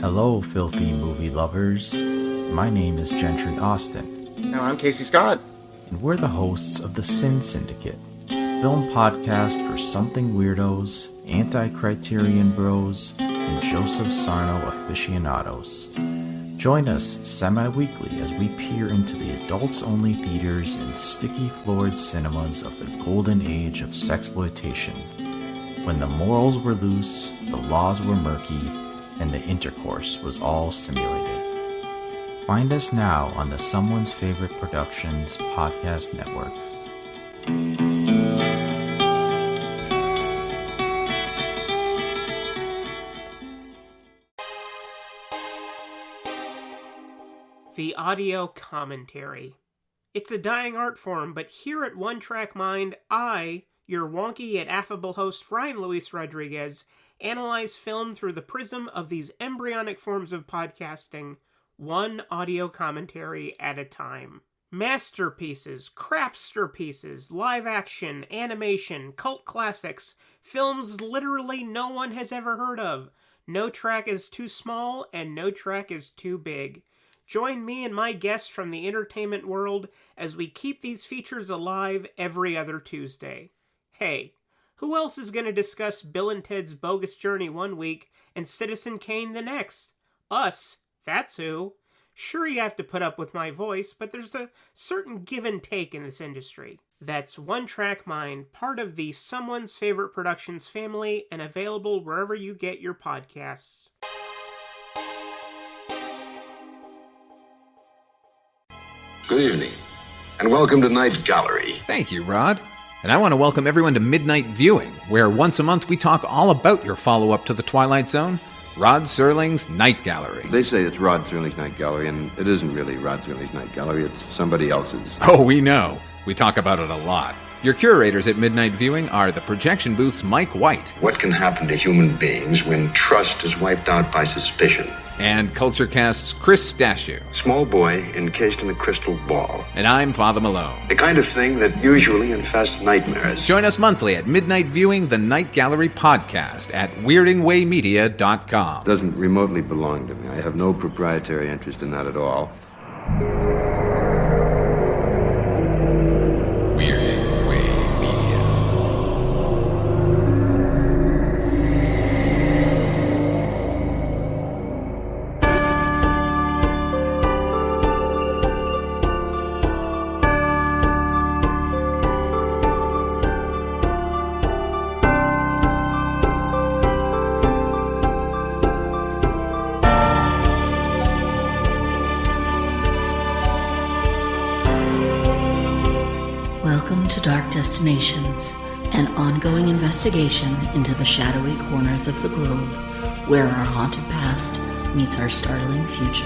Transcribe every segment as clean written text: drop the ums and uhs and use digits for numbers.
Hello, filthy movie lovers. My name is Gentry Austin. And I'm Casey Scott. And we're the hosts of the Sin Syndicate, film podcast for something weirdos, anti-criterion bros, and Joseph Sarno aficionados. Join us semi-weekly as we peer into the adults-only theaters and sticky-floored cinemas of the golden age of sexploitation, when the morals were loose, the laws were murky, and the intercourse was all simulated. Find us now on the Someone's Favorite Productions podcast network. The audio commentary. It's a dying art form, but here at One Track Mind, I, your wonky yet affable host Ryan Luis Rodriguez, analyze film through the prism of these embryonic forms of podcasting, one audio commentary at a time. Masterpieces, crapster pieces, live action, animation, cult classics, films literally no one has ever heard of. No track is too small, and no track is too big. Join me and my guests from the entertainment world as we keep these features alive every other Tuesday. Hey, who else is going to discuss Bill and Ted's Bogus Journey one week and Citizen Kane the next? Us, that's who. Sure, you have to put up with my voice, but there's a certain give and take in this industry. That's One Track Mind, part of the Someone's Favorite Productions family and available wherever you get your podcasts. Good evening, and welcome to Night Gallery. Thank you, Rod. And I want to welcome everyone to Midnight Viewing, where once a month we talk all about your follow-up to The Twilight Zone, Rod Serling's Night Gallery. They say it's Rod Serling's Night Gallery, and it isn't really Rod Serling's Night Gallery, it's somebody else's. Oh, we know. We talk about it a lot. Your curators at Midnight Viewing are the projection booth's Mike White. What can happen to human beings when trust is wiped out by suspicion? And CultureCast's Chris Stachiw. Small boy encased in a crystal ball. And I'm Father Malone. The kind of thing that usually infests nightmares. Join us monthly at Midnight Viewing, the Night Gallery podcast at weirdingwaymedia.com. Doesn't remotely belong to me. I have no proprietary interest in that at all. Weirding Way Media. Welcome to Dark Destinations, an ongoing investigation into the shadowy corners of the globe, where our haunted past meets our startling future.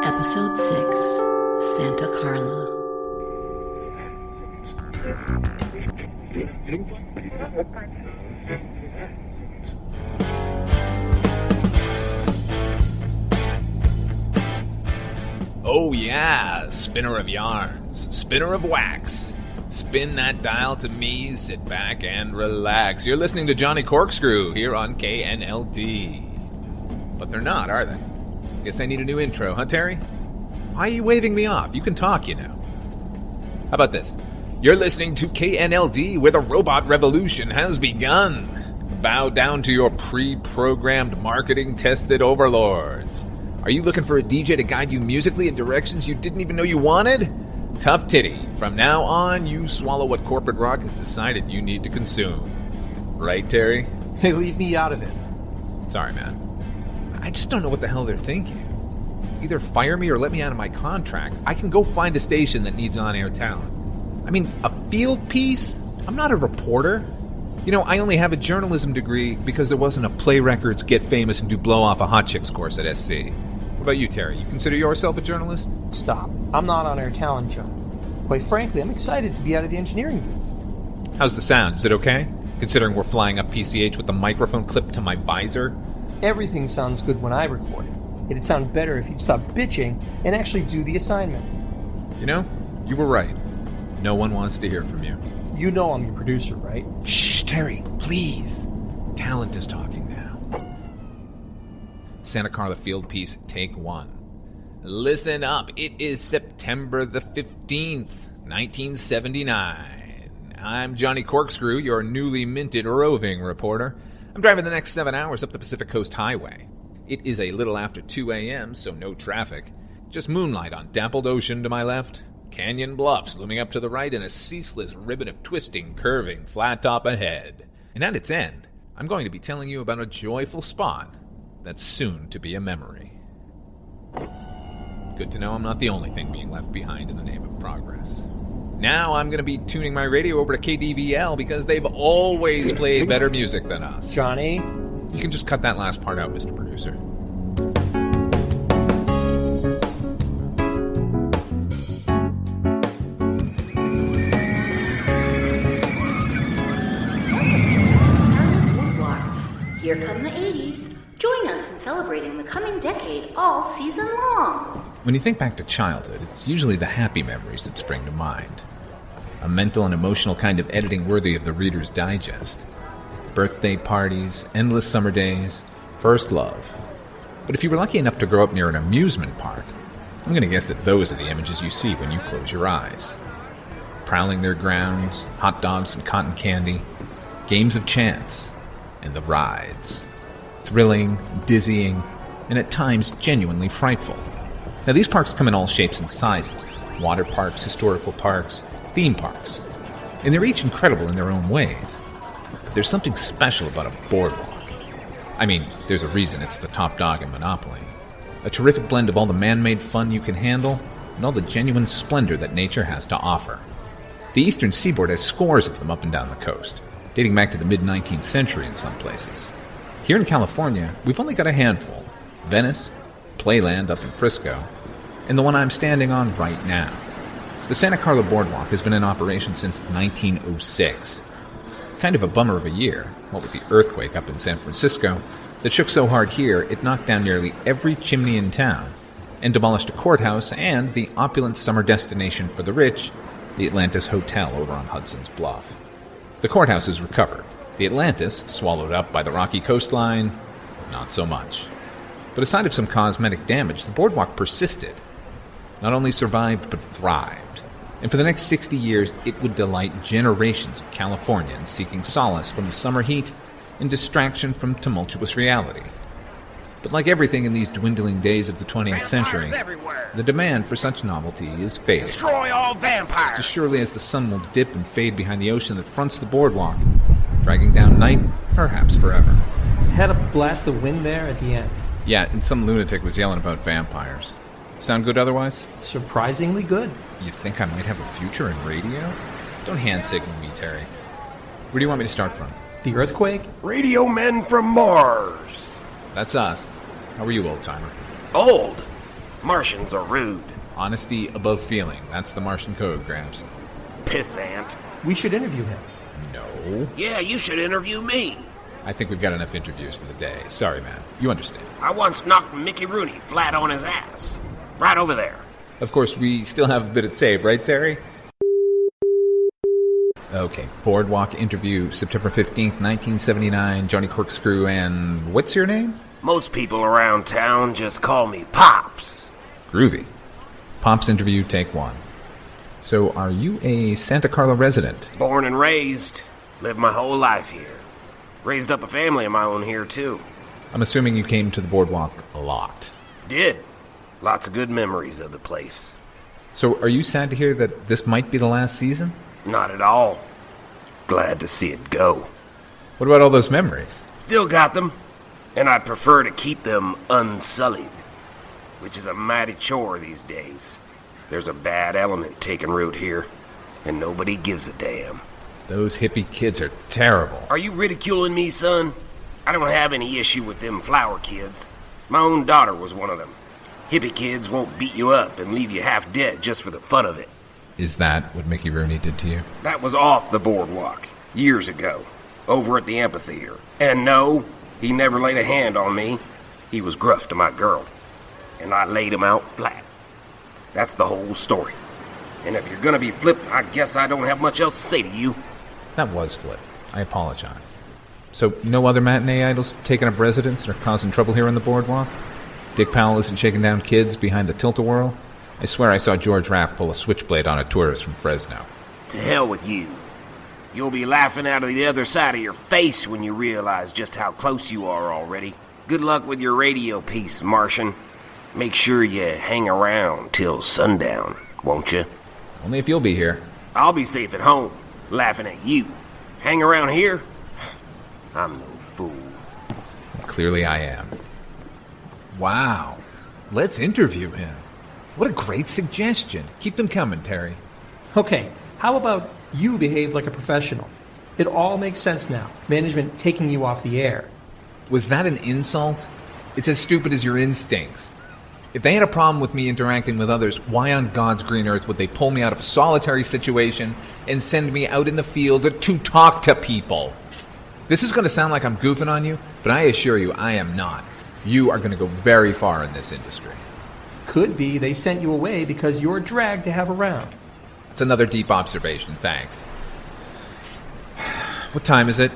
Episode 6, Santa Carla. Oh yeah, spinner of yarns, spinner of wax. Spin that dial to me, sit back and relax. You're listening to Johnny Corkscrew here on KNLD. But they're not, are they? Guess I need a new intro, huh, Terry? Why are you waving me off? You can talk, you know. How about this? You're listening to KNLD, where the robot revolution has begun. Bow down to your pre-programmed marketing-tested overlords. Are you looking for a DJ to guide you musically in directions you didn't even know you wanted? Tough titty. From now on, you swallow what corporate rock has decided you need to consume. Right, Terry? Hey, leave me out of it. Sorry, man. I just don't know what the hell they're thinking. Either fire me or let me out of my contract. I can go find a station that needs on-air talent. I mean, a field piece? I'm not a reporter. You know, I only have a journalism degree because there wasn't a Play Records, Get Famous, and Do Blow Off a Hot Chicks course at SC. What about you, Terry? You consider yourself a journalist? Stop. I'm not on-air talent, Joe. Quite frankly, I'm excited to be out of the engineering booth. How's the sound? Is it okay? considering we're flying up PCH with the microphone clipped to my visor. Everything sounds good when I record it. It'd sound better if you'd stop bitching and actually do the assignment. You know, you were right. No one wants to hear from you. You know I'm your producer, right? Shh, Terry, please. Talent is talking now. Santa Carla Field Piece, take 1. Listen up. It is September the 15th, 1979. I'm Johnny Corkscrew, your newly minted roving reporter. I'm driving the next 7 hours up the Pacific Coast Highway. It is a little after 2 a.m., so no traffic. Just moonlight on dappled ocean to my left, canyon bluffs looming up to the right, and a ceaseless ribbon of twisting, curving flat top ahead. And at its end, I'm going to be telling you about a joyful spot that's soon to be a memory. Good to know I'm not the only thing being left behind in the name of progress. Now I'm going to be tuning my radio over to KDVL because they've always played better music than us. Johnny? You can just cut that last part out, Mr. Producer. Boardwalk. Here come the 80s. Join us in celebrating the coming decade all season long. When you think back to childhood, it's usually the happy memories that spring to mind. A mental and emotional kind of editing worthy of the Reader's Digest. Birthday parties, endless summer days, first love. But if you were lucky enough to grow up near an amusement park, I'm going to guess that those are the images you see when you close your eyes. Prowling their grounds, hot dogs and cotton candy, games of chance, and the rides. Thrilling, dizzying, and at times genuinely frightful. Now these parks come in all shapes and sizes. Water parks, historical parks, theme parks. And they're each incredible in their own ways. But there's something special about a boardwalk. I mean, there's a reason it's the top dog in Monopoly. A terrific blend of all the man-made fun you can handle and all the genuine splendor that nature has to offer. The eastern seaboard has scores of them up and down the coast, dating back to the mid-19th century in some places. Here in California, we've only got a handful. Venice, Playland up in Frisco, and the one I'm standing on right now. The Santa Carla Boardwalk has been in operation since 1906. Kind of a bummer of a year, what with the earthquake up in San Francisco that shook so hard here it knocked down nearly every chimney in town and demolished a courthouse and the opulent summer destination for the rich, the Atlantis Hotel over on Hudson's Bluff. The courthouse is recovered. The Atlantis, swallowed up by the rocky coastline, not so much. But aside of some cosmetic damage, the boardwalk persisted. Not only survived, but thrived. And for the next 60 years, it would delight generations of Californians seeking solace from the summer heat and distraction from tumultuous reality. But like everything in these dwindling days of the 20th century, the demand for such novelty is fading. Destroy all vampires! Just as surely as the sun will dip and fade behind the ocean that fronts the boardwalk, dragging down night, perhaps forever. Had a blast of wind there at the end. Yeah, and some lunatic was yelling about vampires. Sound good otherwise? Surprisingly good. You think I might have a future in radio? Don't hand signal me, Terry. Where do you want me to start from? The earthquake? Radio men from Mars! That's us. How are you, old-timer? Old! Martians are rude. Honesty above feeling. That's the Martian code, Gramps. Pissant. We should interview him. No. Yeah, you should interview me. I think we've got enough interviews for the day. Sorry, man. You understand. I once knocked Mickey Rooney flat on his ass. Right over there. Of course, we still have a bit of tape, right, Terry? Okay, Boardwalk interview, September 15th, 1979, Johnny Corkscrew, and what's your name? Most people around town just call me Pops. Groovy. Pops interview, take 1. So, are you a Santa Carla resident? Born and raised. Lived my whole life here. Raised up a family of my own here, too. I'm assuming you came to the boardwalk a lot. Did. Lots of good memories of the place. So, are you sad to hear that this might be the last season? Not at all. Glad to see it go. What about all those memories? Still got them, and I'd prefer to keep them unsullied, which is a mighty chore these days. There's a bad element taking root here, and nobody gives a damn. Those hippie kids are terrible. Are you ridiculing me, son? I don't have any issue with them flower kids. My own daughter was one of them. Hippie kids won't beat you up and leave you half dead just for the fun of it. Is that what Mickey Rooney did to you? That was off the boardwalk, years ago. over at the amphitheater. And no, he never laid a hand on me. He was gruff to my girl, and I laid him out flat. That's the whole story. And if you're gonna be flipped, I guess I don't have much else to say to you. That was flip. I apologize. So, no other matinee idols taking up residence and are causing trouble here on the boardwalk? Dick Powell isn't shaking down kids behind the tilt-a-whirl? I swear I saw George Raft pull a switchblade on a tourist from Fresno. To hell with you. You'll be laughing out of the other side of your face when you realize just how close you are already. Good luck with your radio piece, Martian. Make sure you hang around till sundown, won't you? Only if you'll be here. I'll be safe at home, laughing at you. Hang around here? I'm no fool. Clearly I am. Wow. Let's interview him. What a great suggestion. Keep them coming, Terry. Okay, how about you behave like a professional? It all makes sense now. Management taking you off the air. Was that an insult? It's as stupid as your instincts. If they had a problem with me interacting with others, why on God's green earth would they pull me out of a solitary situation and send me out in the field to talk to people? This is going to sound like I'm goofing on you, but I assure you I am not. You are going to go very far in this industry. Could be they sent you away because you're a drag to have around. It's another deep observation, thanks. What time is it?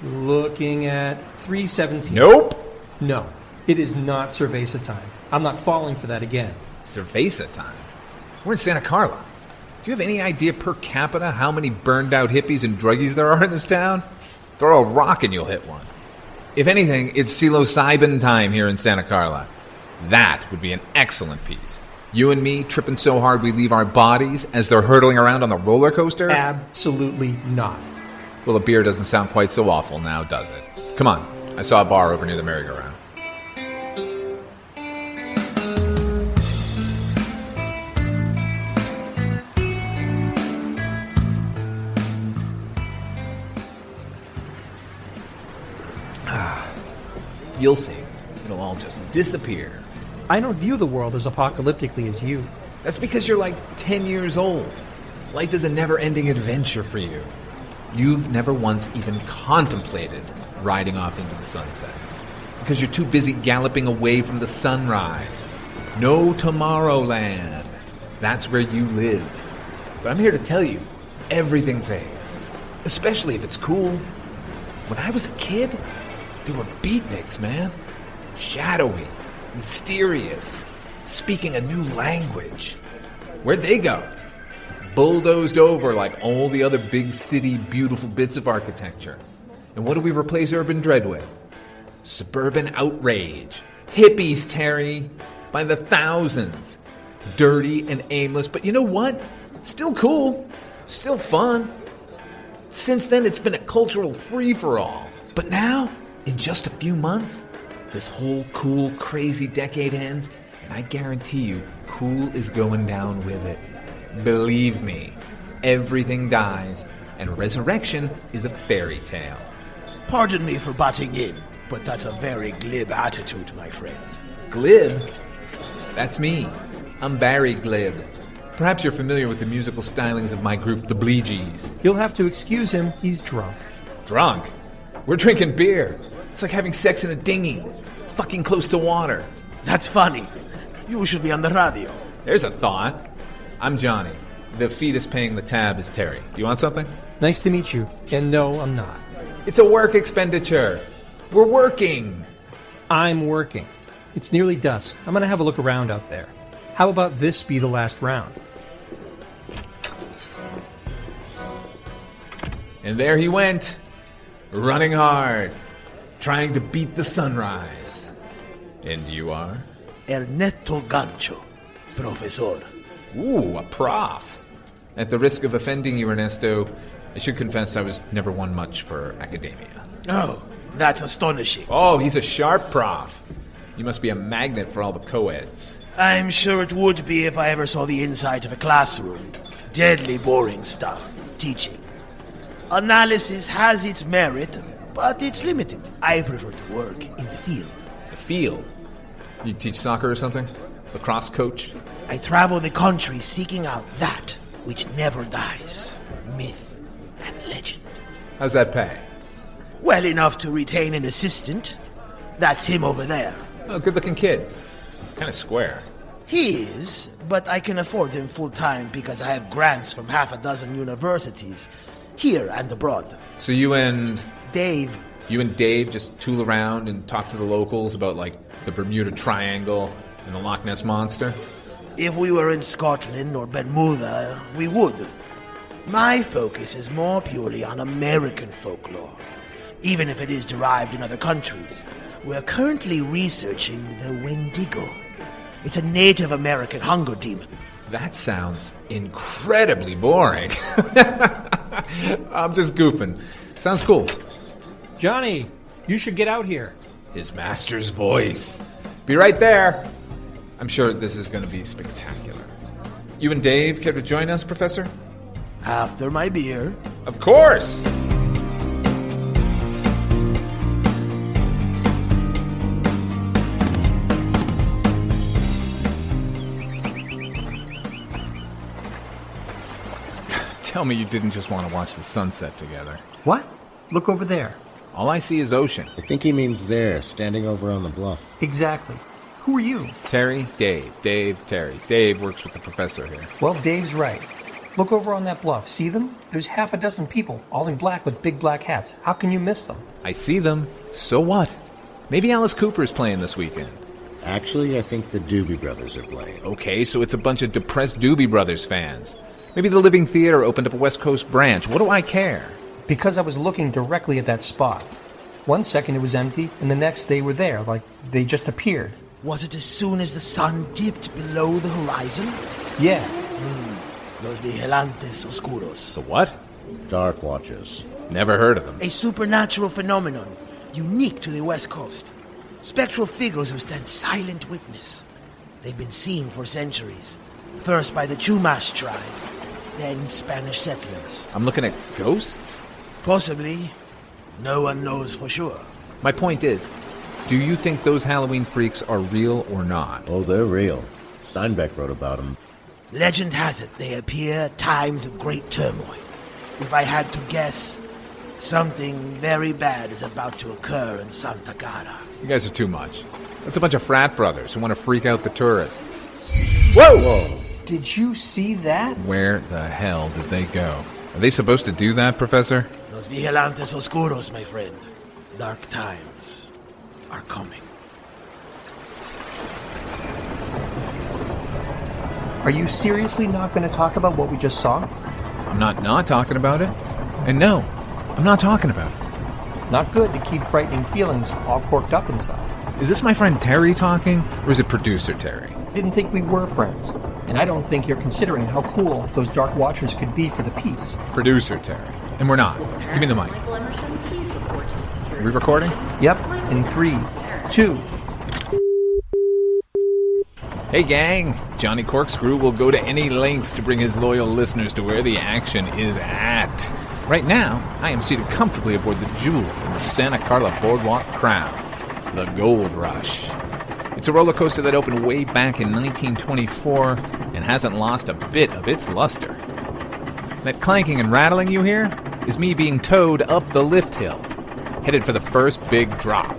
Looking at 3:17. Nope. No, it is not Cerveza time. I'm not falling for that again. Cerveza time? We're in Santa Carla. Do you have any idea per capita how many burned out hippies and druggies there are in this town? Throw a rock and you'll hit one. If anything, it's psilocybin time here in Santa Carla. That would be an excellent piece. You and me tripping so hard we leave our bodies as they're hurtling around on the roller coaster? Absolutely not. Well, a beer doesn't sound quite so awful now, does it? Come on. I saw a bar over near the merry-go-round. You'll see. It'll all just disappear. I don't view the world as apocalyptically as you. That's because you're like 10 years old. Life is a never-ending adventure for you. You've never once even contemplated riding off into the sunset. Because you're too busy galloping away from the sunrise. No Tomorrowland. That's where you live. But I'm here to tell you, everything fades. Especially if it's cool. When I was a kid, they were beatniks, man. Shadowy, mysterious, speaking a new language. Where'd they go? Bulldozed over like all the other big city beautiful bits of architecture. And what do we replace urban dread with? Suburban outrage. Hippies, Terry. By the thousands. Dirty and aimless, but you know what? Still cool. Still fun. Since then, it's been a cultural free-for-all. But now, in just a few months, this whole cool, crazy decade ends, and I guarantee you, cool is going down with it. Believe me, everything dies, and resurrection is a fairy tale. Pardon me for butting in, but that's a very glib attitude, my friend. Glib? That's me. I'm Barry Glib. Perhaps you're familiar with the musical stylings of my group, the Blee Gees. You'll have to excuse him. He's drunk. Drunk? We're drinking beer. It's like having sex in a dinghy. Fucking close to water. That's funny. You should be on the radio. There's a thought. I'm Johnny. The fetus paying the tab is Terry. You want something? Nice to meet you. And no, I'm not. It's a work expenditure. We're working. I'm working. It's nearly dusk. I'm going to have a look around out there. How about this be the last round? And there he went. Running hard. Trying to beat the sunrise. And you are? Ernesto Gancho, profesor. Ooh, a prof. At the risk of offending you, Ernesto, I should confess I was never one much for academia. Oh, that's astonishing. Oh, he's a sharp prof. You must be a magnet for all the co-eds. I'm sure it would be if I ever saw the inside of a classroom. Deadly boring stuff. Teaching. Analysis has its merit, but it's limited. I prefer to work in the field. The field? You teach soccer or something? Lacrosse coach? I travel the country seeking out that which never dies. Myth and legend. How's that pay? Well enough to retain an assistant. That's him over there. Oh, good-looking kid. Kind of square. He is, but I can afford him full-time because I have grants from half a dozen universities, here and abroad. So you and Dave just tool around and talk to the locals about, like, the Bermuda Triangle and the Loch Ness Monster? If we were in Scotland or Bermuda, we would. My focus is more purely on American folklore, even if it is derived in other countries. We're currently researching the Wendigo. It's a Native American hunger demon. That sounds incredibly boring. I'm just goofing. Sounds cool. Johnny, you should get out here. His master's voice. Be right there. I'm sure this is going to be spectacular. You and Dave care to join us, Professor? After my beer. Of course! Tell me you didn't just want to watch the sunset together. What? Look over there. All I see is ocean. I think he means there, standing over on the bluff. Exactly. Who are you? Terry, Dave, Terry. Dave works with the professor here. Well, Dave's right. Look over on that bluff. See them? There's half a dozen people, all in black with big black hats. How can you miss them? I see them. So what? Maybe Alice Cooper's playing this weekend. Actually, I think the Doobie Brothers are playing. Okay, so it's a bunch of depressed Doobie Brothers fans. Maybe the Living Theater opened up a West Coast branch. What do I care? Because I was looking directly at that spot. 1 second it was empty, and the next they were there, like they just appeared. Was it as soon as the sun dipped below the horizon? Yeah. Los Vigilantes Oscuros. The what? Dark Watches. Never heard of them. A supernatural phenomenon, unique to the West Coast. Spectral figures who stand silent witness. They've been seen for centuries. First by the Chumash tribe, then Spanish settlers. I'm looking at ghosts? Possibly. No one knows for sure. My point is, do you think those Halloween freaks are real or not? Oh, they're real. Steinbeck wrote about them. Legend has it they appear at times of great turmoil. If I had to guess, something very bad is about to occur in Santa Carla. You guys are too much. That's a bunch of frat brothers who want to freak out the tourists. Whoa! Did you see that? Where the hell did they go? Are they supposed to do that, Professor? Los Vigilantes Oscuros, my friend. Dark times are coming. Are you seriously not going to talk about what we just saw? I'm not talking about it. And no, I'm not talking about it. Not good to keep frightening feelings all corked up inside. Is this my friend Terry talking, or is it producer Terry? I didn't think we were friends, and I don't think you're considering how cool those Dark Watchers could be for the piece. Producer Terry. And we're not. Give me the mic. Are we recording? Yep, in 3, 2... Hey gang, Johnny Corkscrew will go to any lengths to bring his loyal listeners to where the action is at. Right now, I am seated comfortably aboard the jewel in the Santa Carla Boardwalk crown, the Gold Rush. It's a roller coaster that opened way back in 1924 and hasn't lost a bit of its luster. That clanking and rattling you hear is me being towed up the lift hill, headed for the first big drop,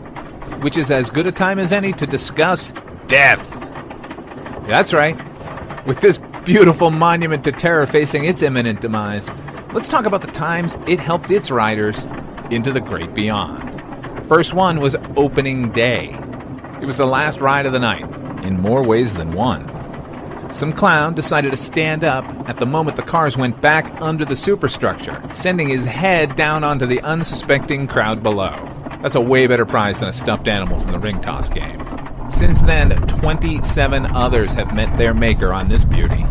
which is as good a time as any to discuss death. That's right. With this beautiful monument to terror facing its imminent demise, let's talk about the times it helped its riders into the great beyond. First one was opening day. It was the last ride of the night, in more ways than one. Some clown decided to stand up at the moment the cars went back under the superstructure, sending his head down onto the unsuspecting crowd below. That's a way better prize than a stuffed animal from the ring toss game. Since then, 27 others have met their maker on this beauty.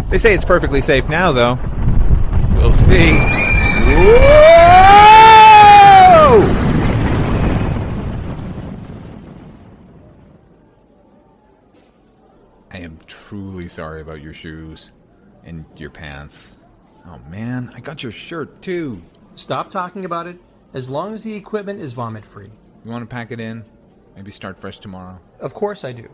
They say it's perfectly safe now, though. We'll see. Whoa! I am truly sorry about your shoes and your pants. Oh man, I got your shirt too. Stop talking about it, as long as the equipment is vomit-free. You want to pack it in? Maybe start fresh tomorrow? Of course I do.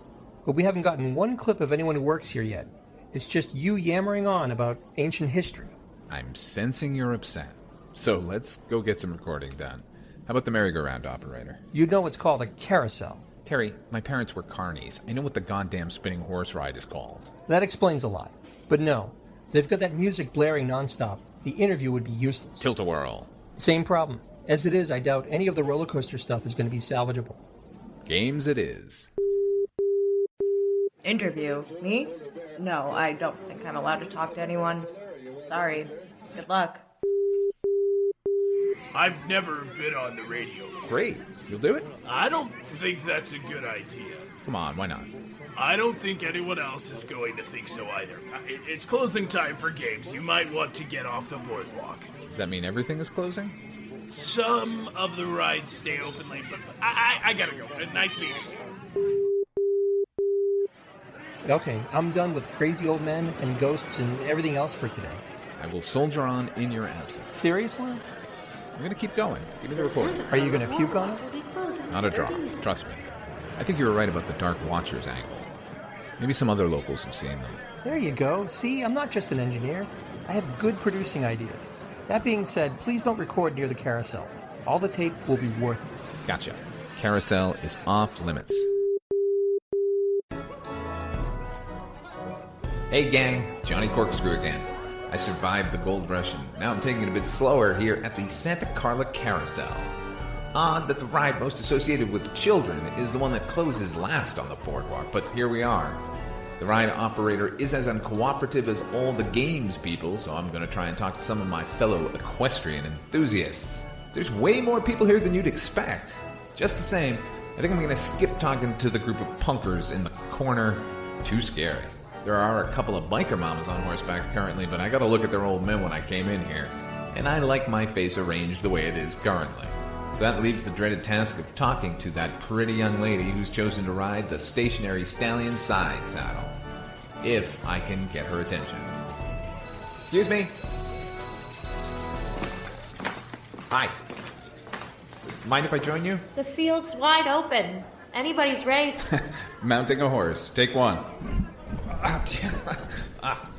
But we haven't gotten one clip of anyone who works here yet. It's just you yammering on about ancient history. I'm sensing you're upset. So let's go get some recording done. How about the merry-go-round operator? You'd know what's called a carousel. Terry, my parents were carnies. I know what the goddamn spinning horse ride is called. That explains a lot. But no, they've got that music blaring nonstop. The interview would be useless. Tilt-a-whirl. Same problem. As it is, I doubt any of the roller coaster stuff is going to be salvageable. Games it is. Interview? Me? No, I don't think I'm allowed to talk to anyone. Sorry. Good luck. I've never been on the radio. Great. You'll do it? I don't think that's a good idea. Come on, why not? I don't think anyone else is going to think so either. It's closing time for games. You might want to get off the boardwalk. Does that mean everything is closing? Some of the rides stay open late, but I gotta go. Nice meeting you. Okay, I'm done with crazy old men and ghosts and everything else for today. I will soldier on in your absence. Seriously? I'm going to keep going. Give me the report. Are you going to puke on it? Not a drop. Trust me. I think you were right about the Dark Watchers angle. Maybe some other locals have seen them. There you go. See, I'm not just an engineer. I have good producing ideas. That being said, please don't record near the carousel. All the tape will be worthless. Gotcha. Carousel is off limits. Hey gang, Johnny Corkscrew again. I survived the gold rush and now I'm taking it a bit slower here at the Santa Carla Carousel. Odd that the ride most associated with children is the one that closes last on the boardwalk, but here we are. The ride operator is as uncooperative as all the games people, so I'm going to try and talk to some of my fellow equestrian enthusiasts. There's way more people here than you'd expect. Just the same, I think I'm going to skip talking to the group of punkers in the corner. Too scary. There are a couple of biker mamas on horseback currently, but I got to look at their old men when I came in here. And I like my face arranged the way it is currently. So that leaves the dreaded task of talking to that pretty young lady who's chosen to ride the stationary stallion side saddle. If I can get her attention. Excuse me. Hi. Mind if I join you? The field's wide open. Anybody's race. Mounting a horse. Take one.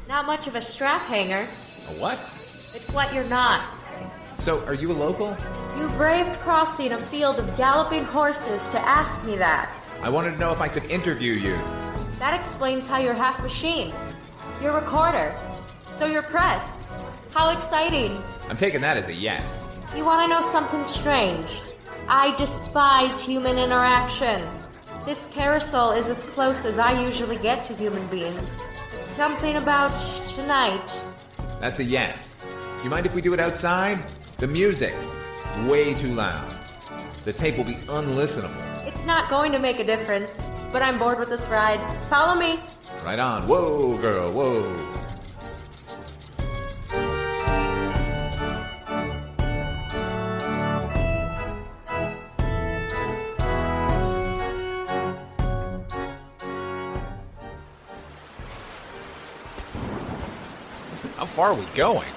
Not much of a strap hanger. A what? It's what you're not. So, are you a local? You braved crossing a field of galloping horses to ask me that. I wanted to know if I could interview you. That explains how you're half machine. You're a recorder. So you're press. How exciting. I'm taking that as a yes. You want to know something strange? I despise human interaction. This carousel is as close as I usually get to human beings. It's something about tonight. That's a yes. Do you mind if we do it outside? The music. Way too loud. The tape will be unlistenable. It's not going to make a difference, but I'm bored with this ride. Follow me. Right on. Whoa, girl, whoa. How far are we going?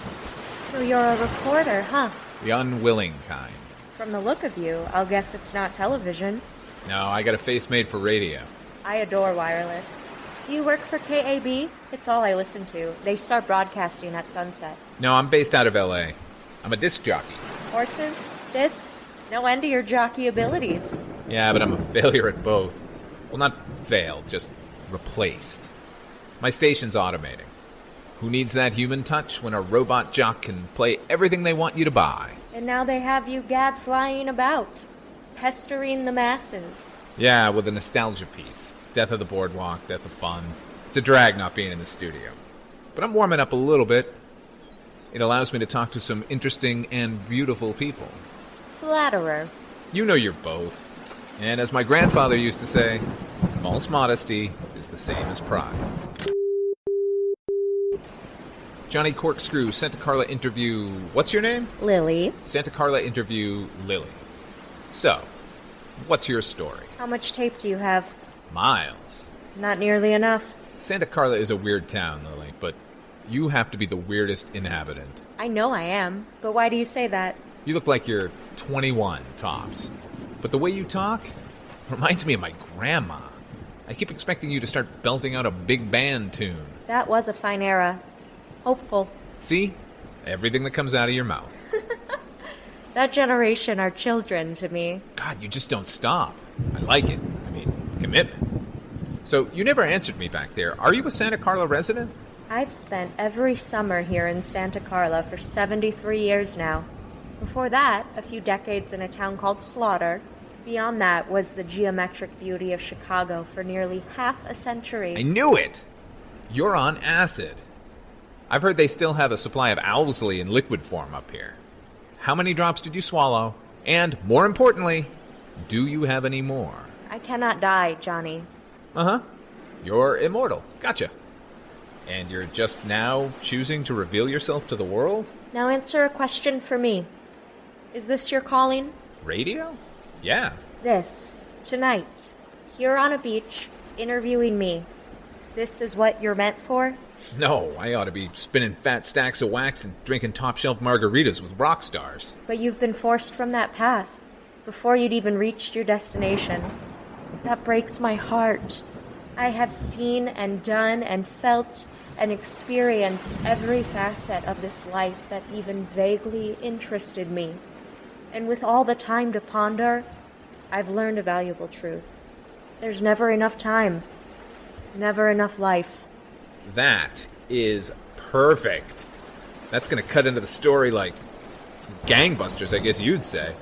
So you're a reporter, huh? The unwilling kind. From the look of you, I'll guess it's not television. No, I got a face made for radio. I adore wireless. Do you work for KAB? It's all I listen to. They start broadcasting at sunset. No, I'm based out of L.A. I'm a disc jockey. Horses? Discs? No end to your jockey abilities. Yeah, but I'm a failure at both. Well, not failed, just replaced. My station's automating. Who needs that human touch when a robot jock can play everything they want you to buy? And now they have you gad-flying about, pestering the masses. Yeah, with a nostalgia piece. Death of the boardwalk, death of fun. It's a drag not being in the studio. But I'm warming up a little bit. It allows me to talk to some interesting and beautiful people. Flatterer. You know you're both. And as my grandfather used to say, false modesty is the same as pride. Johnny Corkscrew, Santa Carla interview... What's your name? Lily. Santa Carla interview Lily. So, what's your story? How much tape do you have? Miles. Not nearly enough. Santa Carla is a weird town, Lily, but you have to be the weirdest inhabitant. I know I am, but why do you say that? You look like you're 21, tops. But the way you talk reminds me of my grandma. I keep expecting you to start belting out a big band tune. That was a fine era. Hopeful. See? Everything that comes out of your mouth. That generation are children to me. God, you just don't stop. I like it. I mean, commitment. So, you never answered me back there. Are you a Santa Carla resident? I've spent every summer here in Santa Carla for 73 years now. Before that, a few decades in a town called Slaughter. Beyond that was the geometric beauty of Chicago for nearly half a century. I knew it! You're on acid. I've heard they still have a supply of Owlsley in liquid form up here. How many drops did you swallow? And, more importantly, do you have any more? I cannot die, Johnny. Uh-huh. You're immortal. Gotcha. And you're just now choosing to reveal yourself to the world? Now answer a question for me. Is this your calling? Radio? Yeah. This, tonight, here on a beach, interviewing me. This is what you're meant for? No, I ought to be spinning fat stacks of wax and drinking top-shelf margaritas with rock stars. But you've been forced from that path before you'd even reached your destination. That breaks my heart. I have seen and done and felt and experienced every facet of this life that even vaguely interested me. And with all the time to ponder, I've learned a valuable truth. There's never enough time. Never enough life. That is perfect. That's going to cut into the story like gangbusters, I guess you'd say.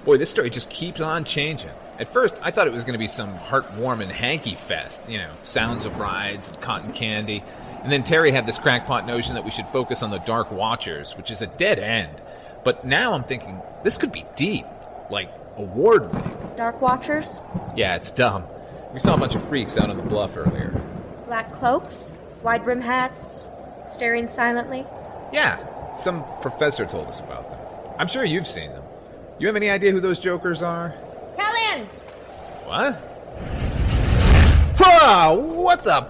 Boy, this story just keeps on changing. At first, I thought it was going to be some heartwarming hanky fest, you know, sounds of rides and cotton candy. And then Terry had this crackpot notion that we should focus on the Dark Watchers, which is a dead end. But now I'm thinking, this could be deep, like award-winning. Dark Watchers? Yeah, it's dumb. We saw a bunch of freaks out on the bluff earlier. Black cloaks? Wide brim hats? Staring silently? Yeah, some professor told us about them. I'm sure you've seen them. You have any idea who those jokers are? Callan! What? Ah, what the...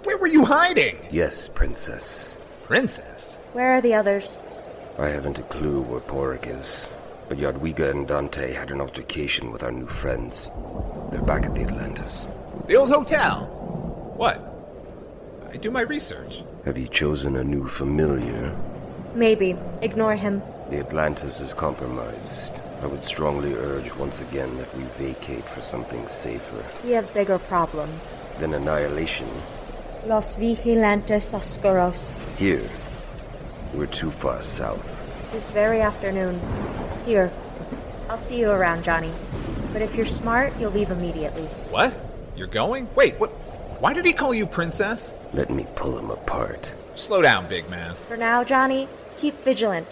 Where were you hiding? Yes, Princess. Princess? Where are the others? I haven't a clue where Porik is, but Jadwiga and Dante had an altercation with our new friends. They're back at the Atlantis. The old hotel? What? I do my research. Have you chosen a new familiar? Maybe. Ignore him. The Atlantis is compromised. I would strongly urge once again that we vacate for something safer. We have bigger problems. Than annihilation. Los vigilantes oscuros. Here. We're too far south. This very afternoon. Here. I'll see you around, Johnny. But if you're smart, you'll leave immediately. What? You're going? Wait, what? Why did he call you Princess? Let me pull him apart. Slow down, big man. For now, Johnny, keep vigilant.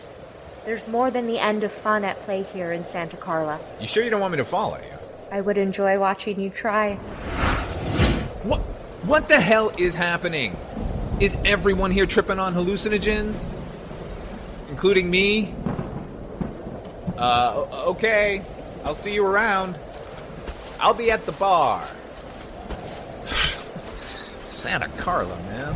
There's more than the end of fun at play here in Santa Carla. You sure you don't want me to follow you? I would enjoy watching you try. What the hell is happening? Is everyone here tripping on hallucinogens? Including me? Okay. I'll see you around. I'll be at the bar. Santa Carla, man.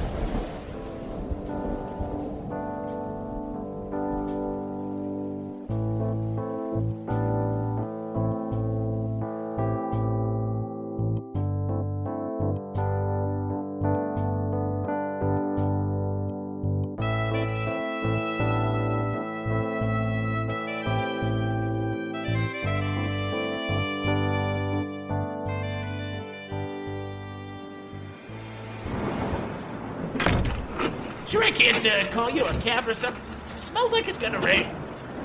Sure I can't call you a cab or something. Smells like it's gonna rain.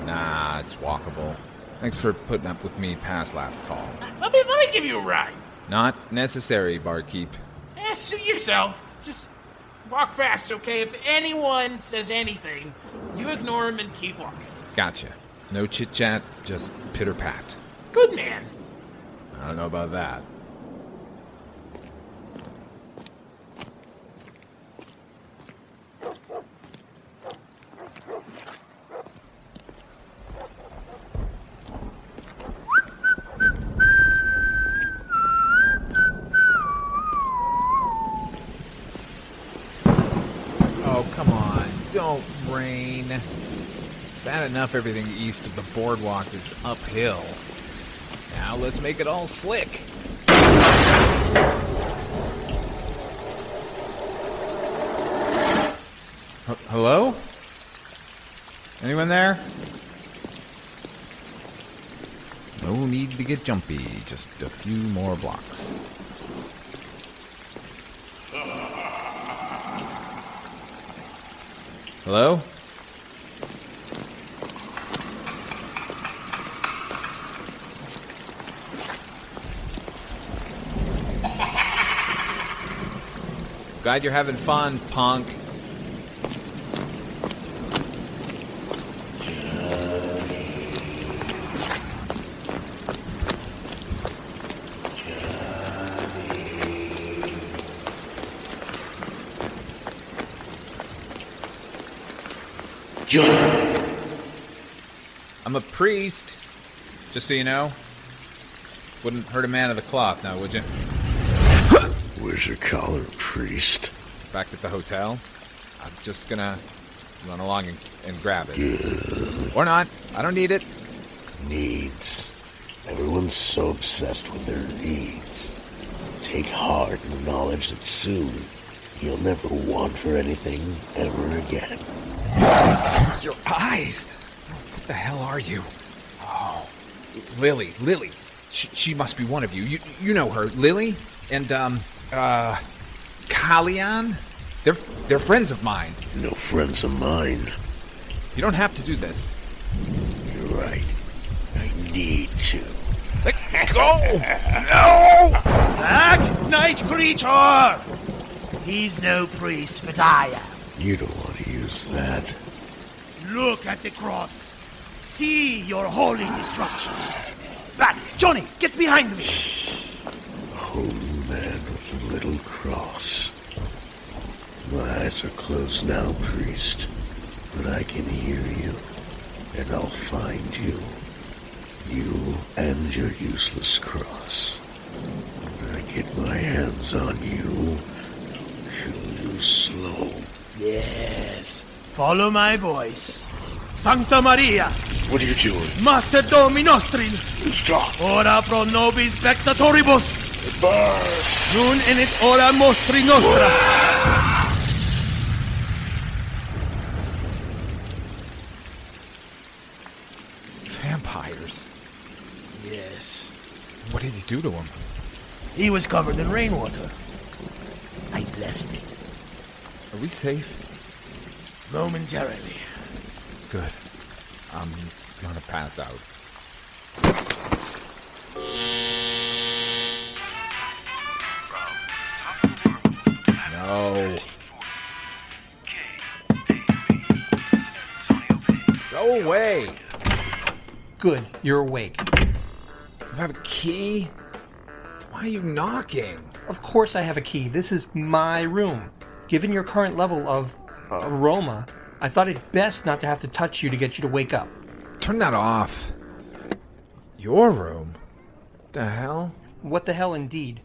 Nah, it's walkable. Thanks for putting up with me past last call. Let me give you a ride. Not necessary, barkeep. Suit yourself. Just walk fast, okay? If anyone says anything, you ignore them and keep walking. Gotcha. No chit-chat, just pitter-pat. Good man. I don't know about that. Oh, come on. Don't rain. Bad enough everything east of the boardwalk is uphill. Now let's make it all slick. Hello? Anyone there? No need to get jumpy, just a few more blocks. Hello? Glad you're having fun, punk. I'm a priest, just so you know. Wouldn't hurt a man of the cloth now, would you? Where's your collar, priest? Back at the hotel. I'm just gonna run along and grab it. Yeah. Or not. I don't need it. Needs. Everyone's so obsessed with their needs. Take heart in the knowledge that soon you'll never want for anything ever again. Your eyes! What the hell are you? Oh, Lily. She must be one of you. You know her, Lily? And, Kalyan? They're friends of mine. No friends of mine. You don't have to do this. You're right. I need to. Let go! No! Black Night Creature! He's no priest, but I am. You don't want to use that. Look at the cross. See your holy destruction. Back, Johnny, get behind me. A holy man with a little cross. My eyes are closed now, priest, but I can hear you, and I'll find you. You and your useless cross. When I get my hands on you, I'll kill you slow. Yes, follow my voice. Sancta Maria. What are you doing? Mater Domi Nostri. Stop. Ora pro nobis peccatoribus. Burn. Nun init ora mostri nostra. Vampires? Yes. What did you do to him? He was covered in rainwater. I blessed it. Are we safe? Momentarily. Good. I'm gonna pass out. No. Go away. Good, you're awake. You have a key? Why are you knocking? Of course I have a key. This is my room. Given your current level of aroma, I thought it best not to have to touch you to get you to wake up. Turn that off. Your room? What the hell? What the hell indeed.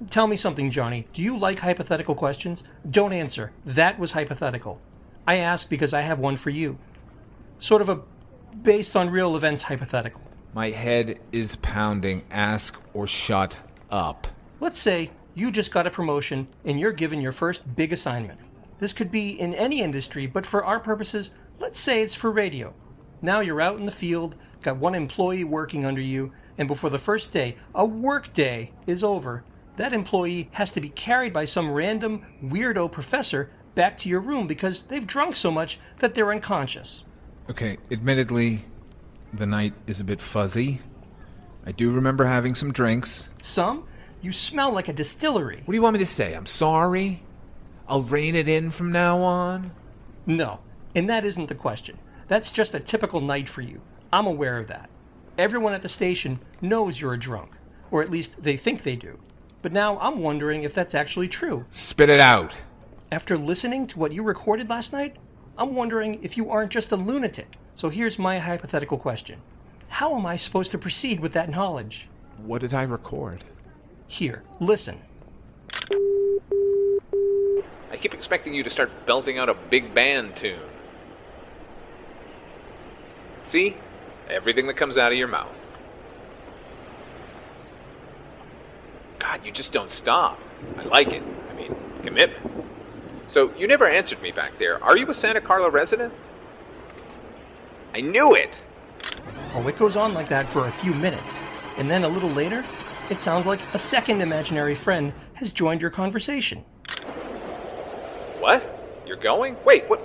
Tell me something, Johnny. Do you like hypothetical questions? Don't answer. That was hypothetical. I ask because I have one for you. Sort of a based on real events hypothetical. My head is pounding. Ask or shut up. Let's say you just got a promotion and you're given your first big assignment. This could be in any industry, but for our purposes, let's say it's for radio. Now you're out in the field, got one employee working under you, and before the first day, a work day, is over, that employee has to be carried by some random weirdo professor back to your room because they've drunk so much that they're unconscious. Okay, admittedly, the night is a bit fuzzy. I do remember having some drinks. Some? You smell like a distillery. What do you want me to say? I'm sorry? I'll rein it in from now on? No, and that isn't the question. That's just a typical night for you. I'm aware of that. Everyone at the station knows you're a drunk, or at least they think they do. But now I'm wondering if that's actually true. Spit it out. After listening to what you recorded last night, I'm wondering if you aren't just a lunatic. So here's my hypothetical question. How am I supposed to proceed with that knowledge? What did I record? Here, listen. I keep expecting you to start belting out a big band tune. See? Everything that comes out of your mouth. God, you just don't stop. I like it. I mean, commitment. So, you never answered me back there. Are you a Santa Carla resident? I knew it! Oh, it goes on like that for a few minutes, and then a little later, it sounds like a second imaginary friend has joined your conversation. What? You're going? Wait, what?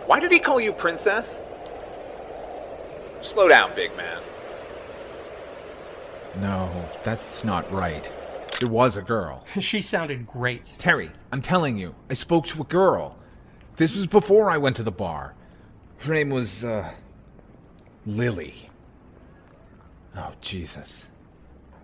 Why did he call you princess? Slow down, big man. No, that's not right. There was a girl. She sounded great. Terry, I'm telling you, I spoke to a girl. This was before I went to the bar. Her name was, Lily. Oh, Jesus.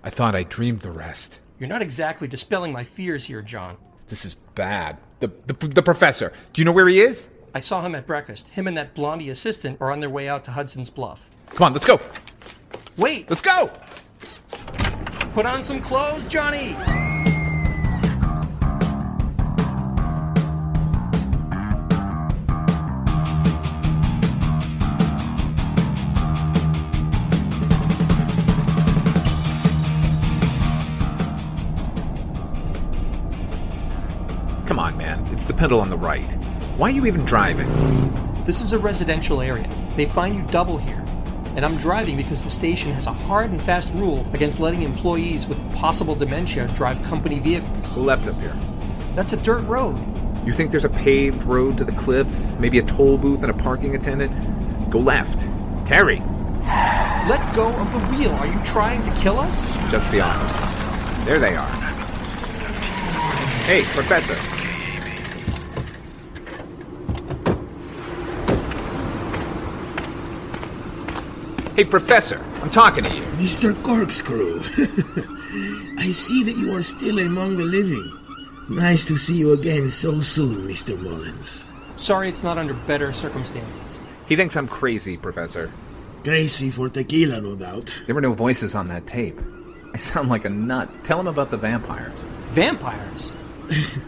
I thought I dreamed the rest. You're not exactly dispelling my fears here, John. This is bad. The professor. Do you know where he is? I saw him at breakfast. Him and that blondie assistant are on their way out to Hudson's Bluff. Come on, let's go. Wait! Let's go! Put on some clothes, Johnny! Come on, man. It's the pedal on the right. Why are you even driving? This is a residential area. They fine you double here. And I'm driving because the station has a hard and fast rule against letting employees with possible dementia drive company vehicles. Who left up here? That's a dirt road. You think there's a paved road to the cliffs? Maybe a toll booth and a parking attendant? Go left. Terry! Let go of the wheel. Are you trying to kill us? Just the opposite. There they are. Hey, Professor. Hey, Professor, I'm talking to you. Mr. Corkscrew. I see that you are still among the living. Nice to see you again so soon, Mr. Mullins. Sorry it's not under better circumstances. He thinks I'm crazy, Professor. Crazy for tequila, no doubt. There were no voices on that tape. I sound like a nut. Tell him about the vampires. Vampires?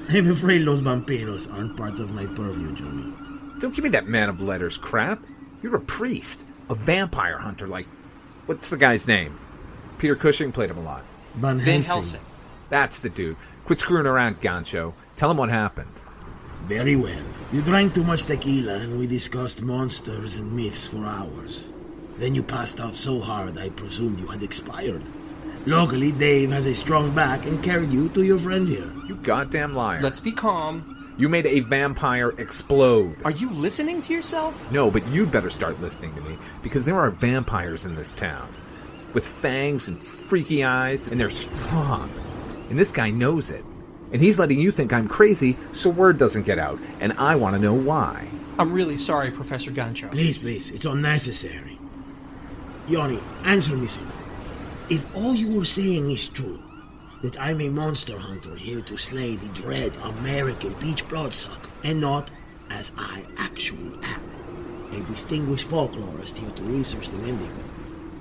I'm afraid los vampiros aren't part of my purview, Johnny. Don't give me that man of letters crap. You're a priest. A vampire hunter like... What's the guy's name? Peter Cushing played him a lot. Van Helsing. That's the dude. Quit screwing around, Gancho. Tell him what happened. Very well. You drank too much tequila and we discussed monsters and myths for hours. Then you passed out so hard I presumed you had expired. Luckily, Dave has a strong back and carried you to your friend here. You goddamn liar. Let's be calm. You made a vampire explode. Are you listening to yourself? No, but you'd better start listening to me, because there are vampires in this town. With fangs and freaky eyes, and they're strong. And this guy knows it. And he's letting you think I'm crazy so word doesn't get out, and I want to know why. I'm really sorry, Professor Gancho. Please, it's unnecessary. Johnny, answer me something. If all you were saying is true, that I'm a monster hunter here to slay the dread American beach bloodsucker, and not, as I actually am, a distinguished folklorist here to research the Wendigo,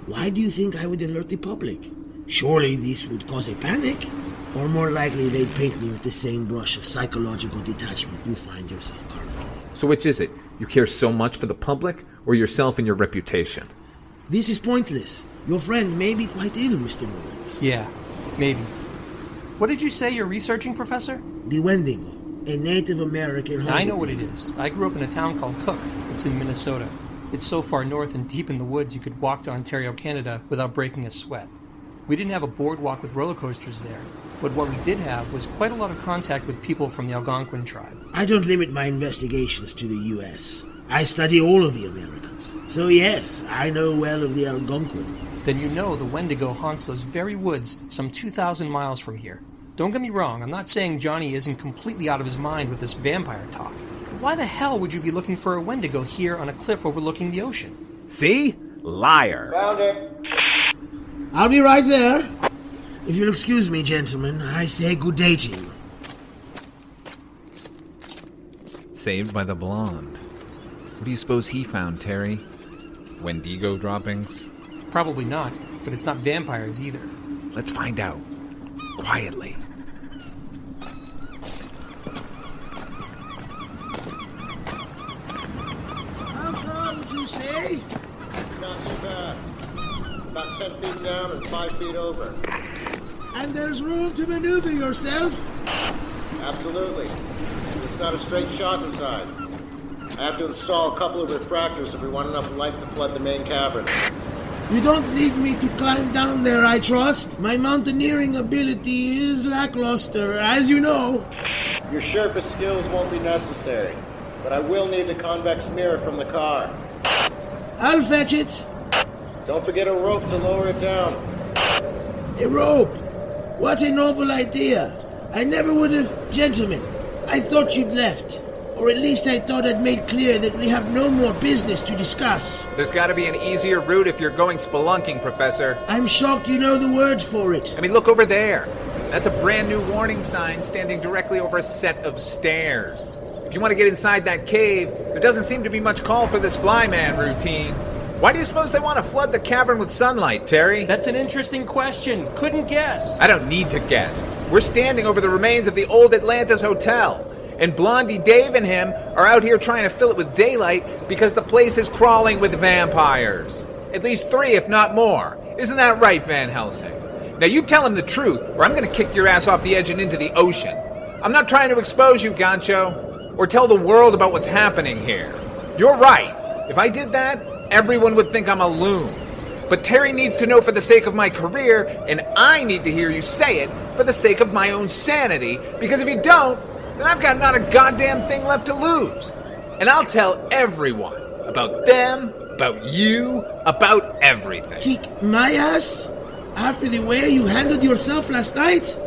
why do you think I would alert the public? Surely this would cause a panic? Or more likely they'd paint me with the same brush of psychological detachment you find yourself currently. So which is it? You care so much for the public, or yourself and your reputation? This is pointless. Your friend may be quite ill, Mr. Mullins. Yeah, maybe. What did you say you're researching, Professor? The Wendigo, a Native American hunter. I know what it is. I grew up in a town called Cook. It's in Minnesota. It's so far north and deep in the woods you could walk to Ontario, Canada without breaking a sweat. We didn't have a boardwalk with roller coasters there, but what we did have was quite a lot of contact with people from the Algonquin tribe. I don't limit my investigations to the U.S. I study all of the Americas. So yes, I know well of the Algonquin. Then you know the Wendigo haunts those very woods some 2,000 miles from here. Don't get me wrong, I'm not saying Johnny isn't completely out of his mind with this vampire talk. But why the hell would you be looking for a Wendigo here on a cliff overlooking the ocean? See? Liar. Found it. I'll be right there. If you'll excuse me, gentlemen, I say good day to you. Saved by the blonde. What do you suppose he found, Terry? Wendigo droppings? Probably not, but it's not vampires either. Let's find out. Quietly. How far would you say? Not too bad. About 10 feet down and 5 feet over. And there's room to maneuver yourself? Absolutely. It's not a straight shot inside. I have to install a couple of refractors if we want enough light to flood the main cavern. You don't need me to climb down there, I trust. My mountaineering ability is lackluster, as you know. Your Sherpa skills won't be necessary, but I will need the convex mirror from the car. I'll fetch it. Don't forget a rope to lower it down. A rope? What a novel idea. I never would have... Gentlemen, I thought you'd left. Or at least I thought I'd made clear that we have no more business to discuss. There's got to be an easier route if you're going spelunking, Professor. I'm shocked you know the words for it. I mean, look over there. That's a brand new warning sign standing directly over a set of stairs. If you want to get inside that cave, there doesn't seem to be much call for this flyman routine. Why do you suppose they want to flood the cavern with sunlight, Terry? That's an interesting question. Couldn't guess. I don't need to guess. We're standing over the remains of the old Atlantis Hotel. And Blondie Dave and him are out here trying to fill it with daylight because the place is crawling with vampires. At least 3, if not more. Isn't that right, Van Helsing? Now you tell him the truth, or I'm going to kick your ass off the edge and into the ocean. I'm not trying to expose you, Gancho, or tell the world about what's happening here. You're right. If I did that, everyone would think I'm a loon. But Terry needs to know for the sake of my career, and I need to hear you say it for the sake of my own sanity, because if you don't, then I've got not a goddamn thing left to lose. And I'll tell everyone about them, about you, about everything. Kick my ass? After the way you handled yourself last night?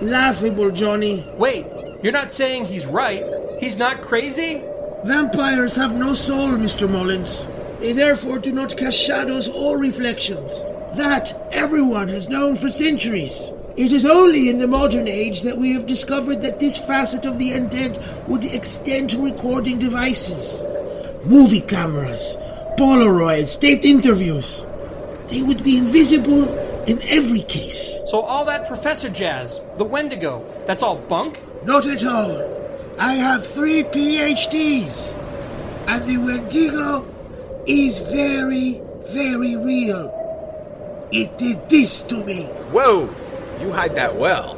Laughable, Johnny. Wait, you're not saying he's right? He's not crazy? Vampires have no soul, Mr. Mullins. They therefore do not cast shadows or reflections. That everyone has known for centuries. It is only in the modern age that we have discovered that this facet of the intent would extend to recording devices. Movie cameras, Polaroids, taped interviews. They would be invisible in every case. So all that Professor Jazz, the Wendigo, that's all bunk? Not at all. I have 3 PhDs. And the Wendigo is very, very real. It did this to me. Whoa! You hide that well.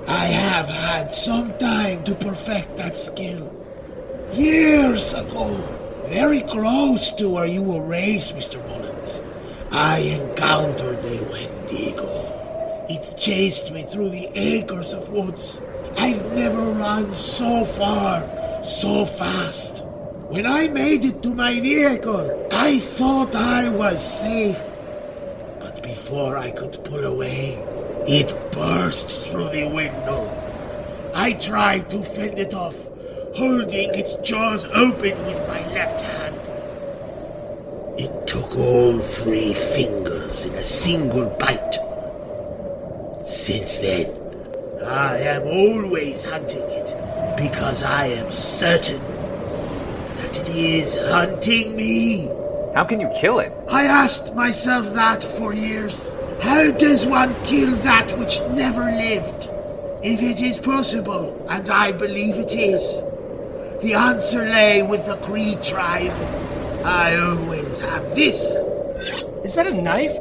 I have had some time to perfect that skill. Years ago, very close to where you were raised, Mr. Mullins, I encountered a Wendigo. It chased me through the acres of woods. I've never run so far, so fast. When I made it to my vehicle, I thought I was safe. But before I could pull away, it burst through the window. I tried to fend it off, holding its jaws open with my left hand. It took all 3 fingers in a single bite. Since then, I am always hunting it, because I am certain that it is hunting me. How can you kill it? I asked myself that for years. How does one kill that which never lived? If it is possible, and I believe it is, the answer lay with the Cree tribe. I always have this. Is that a knife?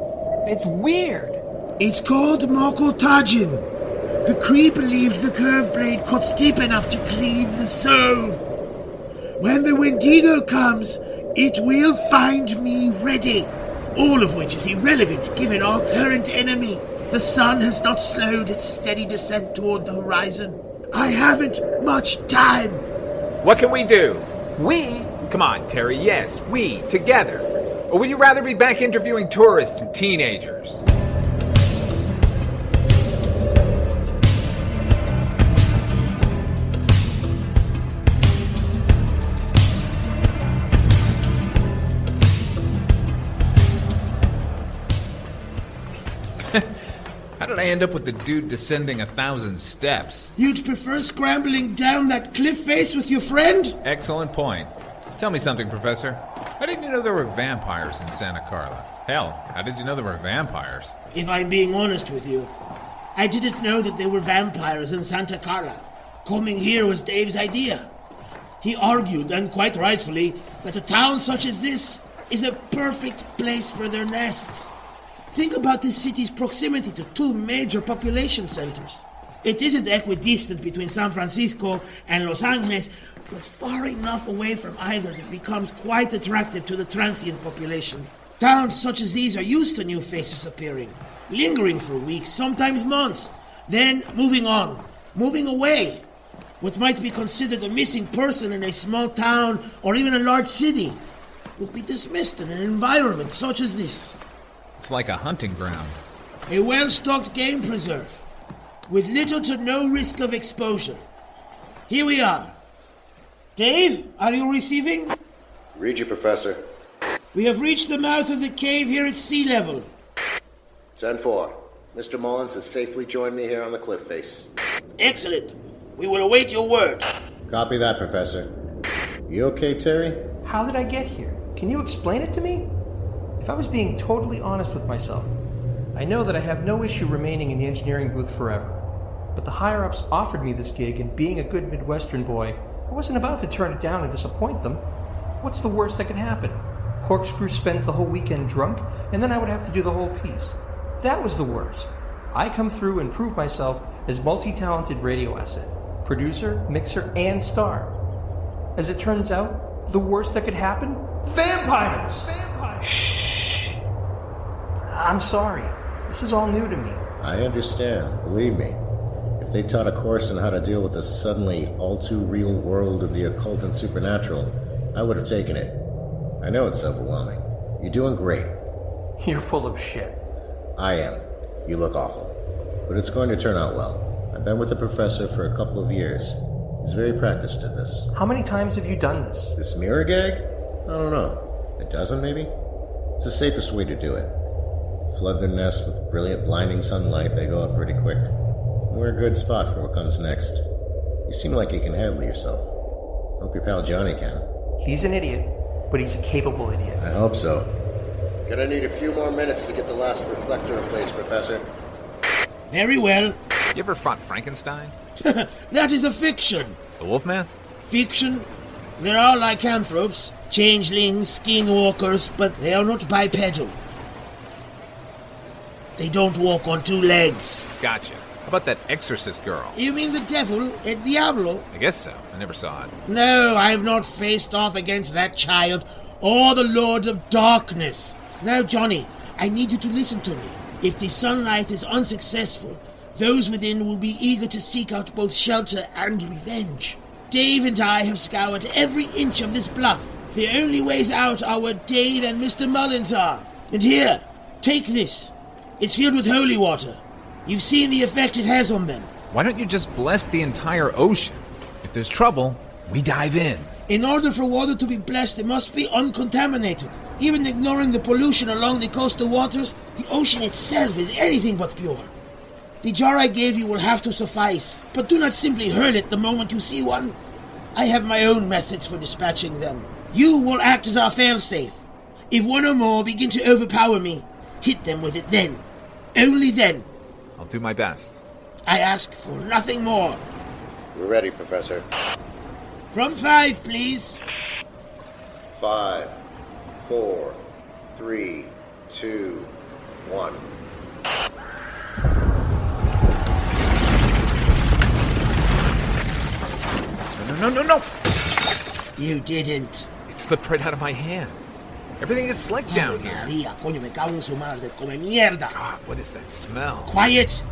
It's weird. It's called Mokotajin. The Cree believed the curved blade cuts deep enough to cleave the soul. When the Wendigo comes, it will find me ready. All of which is irrelevant given our current enemy. The sun has not slowed its steady descent toward the horizon. I haven't much time. What can we do? We? Come on, Terry, yes, we, together. Or would you rather be back interviewing tourists and teenagers? How did I end up with the dude descending 1,000 steps? You'd prefer scrambling down that cliff face with your friend? Excellent point. Tell me something, Professor. How did you know there were vampires in Santa Carla? Hell, how did you know there were vampires? If I'm being honest with you, I didn't know that there were vampires in Santa Carla. Coming here was Dave's idea. He argued, and quite rightfully, that a town such as this is a perfect place for their nests. Think about this city's proximity to 2 major population centers. It isn't equidistant between San Francisco and Los Angeles, but far enough away from either that it becomes quite attractive to the transient population. Towns such as these are used to new faces appearing, lingering for weeks, sometimes months, then moving on, moving away. What might be considered a missing person in a small town or even a large city would be dismissed in an environment such as this. It's like a hunting ground. A well-stocked game preserve, with little to no risk of exposure. Here we are. Dave, are you receiving? Read you, Professor. We have reached the mouth of the cave here at sea level. 10-4. Mr. Mullins has safely joined me here on the cliff face. Excellent. We will await your word. Copy that, Professor. You okay, Terry? How did I get here? Can you explain it to me? If I was being totally honest with myself, I know that I have no issue remaining in the engineering booth forever. But the higher-ups offered me this gig, and being a good Midwestern boy, I wasn't about to turn it down and disappoint them. What's the worst that could happen? Corkscrew spends the whole weekend drunk, and then I would have to do the whole piece. That was the worst. I come through and prove myself as multi-talented radio asset, producer, mixer, and star. As it turns out, the worst that could happen? Vampires! Shh! I'm sorry. This is all new to me. I understand. Believe me. If they taught a course on how to deal with the suddenly all-too-real world of the occult and supernatural, I would have taken it. I know it's overwhelming. You're doing great. You're full of shit. I am. You look awful. But it's going to turn out well. I've been with the professor for a couple of years. He's very practiced at this. How many times have you done this? This mirror gag? I don't know. A dozen, maybe? It's the safest way to do it. Flood their nest with brilliant blinding sunlight, they go up pretty quick. We're a good spot for what comes next. You seem like you can handle yourself. Hope your pal Johnny can. He's an idiot, but he's a capable idiot. I hope so. Gonna need a few more minutes to get the last reflector in place, Professor. Very well. You ever fought Frankenstein? That is a fiction. The Wolfman? Fiction? There are lycanthropes, changelings, skinwalkers, but they are not bipedal. They don't walk on two legs. Gotcha. How about that exorcist girl? You mean the devil, El Diablo? I guess so. I never saw it. No, I have not faced off against that child or the Lord of Darkness. Now, Johnny, I need you to listen to me. If the sunlight is unsuccessful, those within will be eager to seek out both shelter and revenge. Dave and I have scoured every inch of this bluff. The only ways out are where Dave and Mr. Mullins are. And here, take this. It's filled with holy water. You've seen the effect it has on them. Why don't you just bless the entire ocean? If there's trouble, we dive in. In order for water to be blessed, it must be uncontaminated. Even ignoring the pollution along the coastal waters, the ocean itself is anything but pure. The jar I gave you will have to suffice, but do not simply hurl it the moment you see one. I have my own methods for dispatching them. You will act as our failsafe. If one or more begin to overpower me, hit them with it then. Only then. I'll do my best. I ask for nothing more. We're ready, Professor. From 5, please. 5, 4, 3, 2, 1. No! You didn't. It slipped right out of my hand. Everything is slick down here. Maria, coño, me cago en su madre, come mierda. God, what is that smell? Quiet.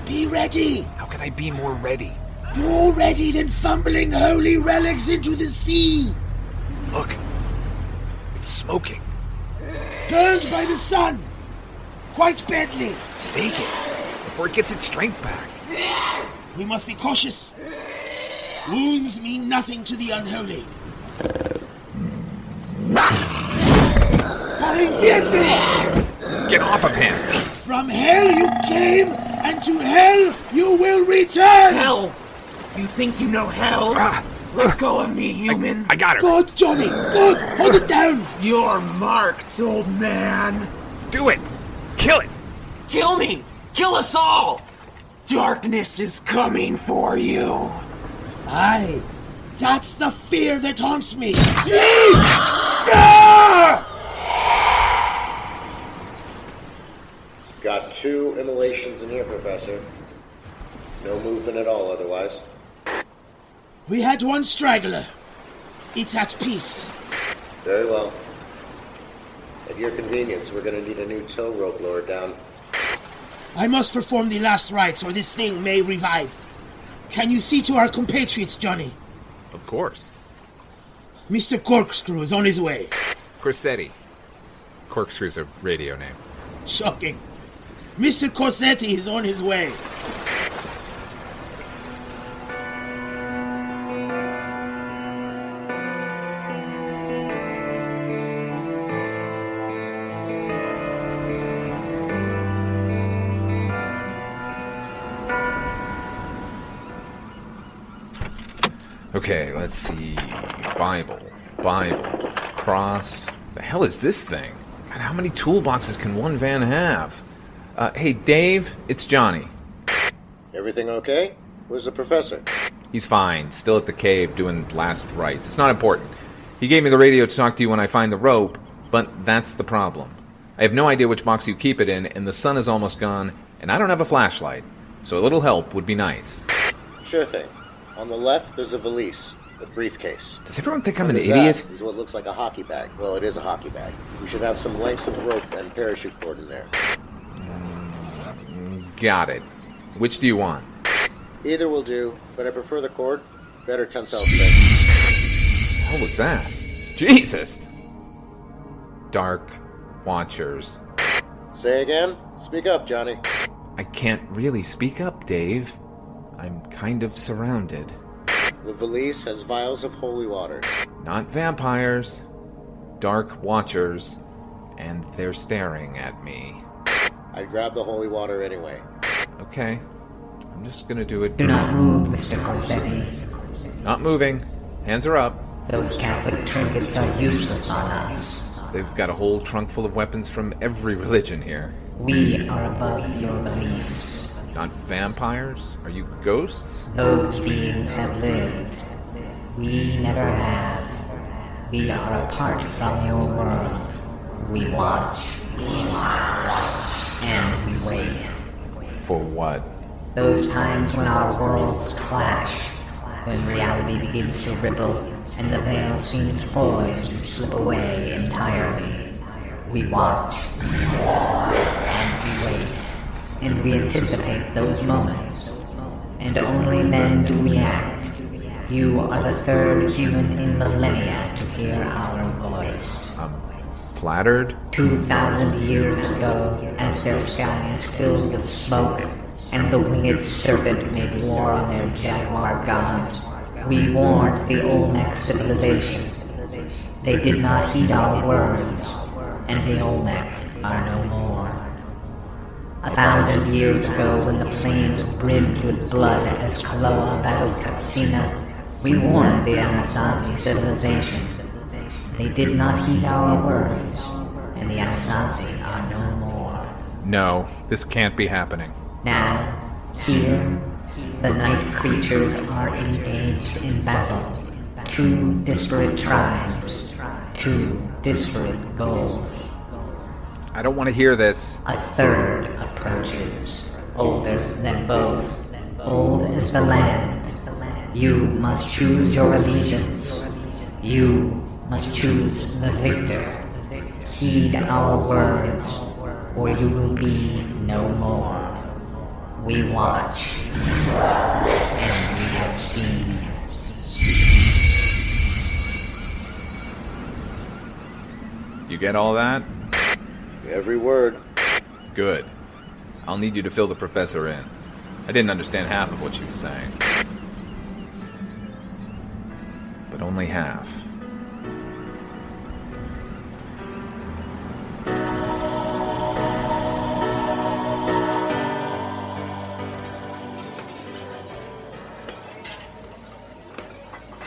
Be ready. How can I be more ready? More ready than fumbling holy relics into the sea. Look. It's smoking. Burned by the sun. Quite badly. Stake it before it gets its strength back. We must be cautious. Wounds mean nothing to the unholy. Get off of him! From hell you came, and to hell you will return! Hell! You think you know hell? Let go of me, human! I got her! Good, Johnny! Good! Hold it down! You're marked, old man! Do it! Kill it! Kill me! Kill us all! Darkness is coming for you! Aye, that's the fear that haunts me! Sleep! Ah! Got 2 immolations in here, Professor. No movement at all otherwise. We had one straggler. It's at peace. Very well. At your convenience, we're going to need a new tow rope lowered down. I must perform the last rites or this thing may revive. Can you see to our compatriots, Johnny? Of course. Mr. Corkscrew is on his way. Corsetti. Corkscrew's a radio name. Shocking. Mr. Corsetti is on his way. Okay, let's see. Bible, cross. The hell is this thing? God, how many toolboxes can one van have? Hey, Dave, it's Johnny. Everything okay? Where's the professor? He's fine, still at the cave doing last rites. It's not important. He gave me the radio to talk to you when I find the rope, but that's the problem. I have no idea which box you keep it in, and the sun is almost gone, and I don't have a flashlight, so a little help would be nice. Sure thing. On the left, there's a valise, a briefcase. Does everyone think I'm an idiot? That is what looks like a hockey bag. Well, it is a hockey bag. We should have some lengths of rope and parachute cord in there. Got it. Which do you want? Either will do, but I prefer the cord. Better tensile strength. What was that? Jesus! Dark Watchers. Say again? Speak up, Johnny. I can't really speak up, Dave. I'm kind of surrounded. The valise has vials of holy water. Not vampires. Dark Watchers. And they're staring at me. I'd grab the holy water anyway. Okay. I'm just gonna do it. Do not move, Mr. Corsetti. Not moving. Hands are up. Those Catholic trinkets are useless on us. They've got a whole trunk full of weapons from every religion here. We are above your beliefs. Not vampires? Are you ghosts? Those beings have lived. We never have. We are apart from your world. We watch. And we wait. For what? Those times when our worlds clash. When reality begins to ripple and the veil seems poised to slip away entirely. We watch. And we wait. And we anticipate those moments. And only then do we act. You are the third human in millennia to hear our voice. I'm flattered? 2,000 years ago, as their skies filled with smoke, and the winged serpent made war on their jaguar gods, we warned the Olmec civilization. They did not heed our words, and the Olmec are no more. 1,000 years ago, when the plains brimmed with blood as Kaloa battled Katsina, we warned the Anasazi civilization. They did not heed our words, and the Anasazi are no more. No, this can't be happening. Now, here, the night creatures are engaged in battle. Two disparate tribes, two disparate goals. I don't want to hear this. A third approaches, older than both. Old is the land. You must choose your allegiance. You must choose the victor. Heed our words, or you will be no more. We watch, and we have seen. You get all that? Every word. Good. I'll need you to fill the professor in. I didn't understand half of what she was saying. But only half.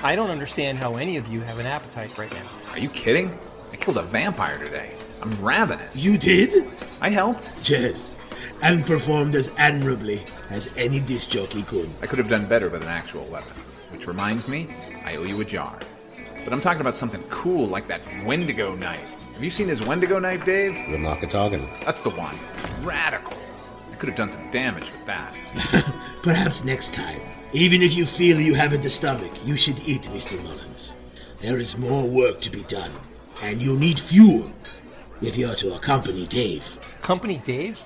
I don't understand how any of you have an appetite right now. Are you kidding? I killed a vampire today. I'm ravenous. You did? I helped. Yes, and performed as admirably as any disc jockey could. I could have done better with an actual weapon. Which reminds me, I owe you a jar. But I'm talking about something cool like that Wendigo knife. Have you seen his Wendigo knife, Dave? The Nakatogan. That's the one. Radical. I could have done some damage with that. Perhaps next time. Even if you feel you haven't the stomach, you should eat, Mr. Mullins. There is more work to be done. And you need fuel if you're to accompany Dave. Accompany Dave?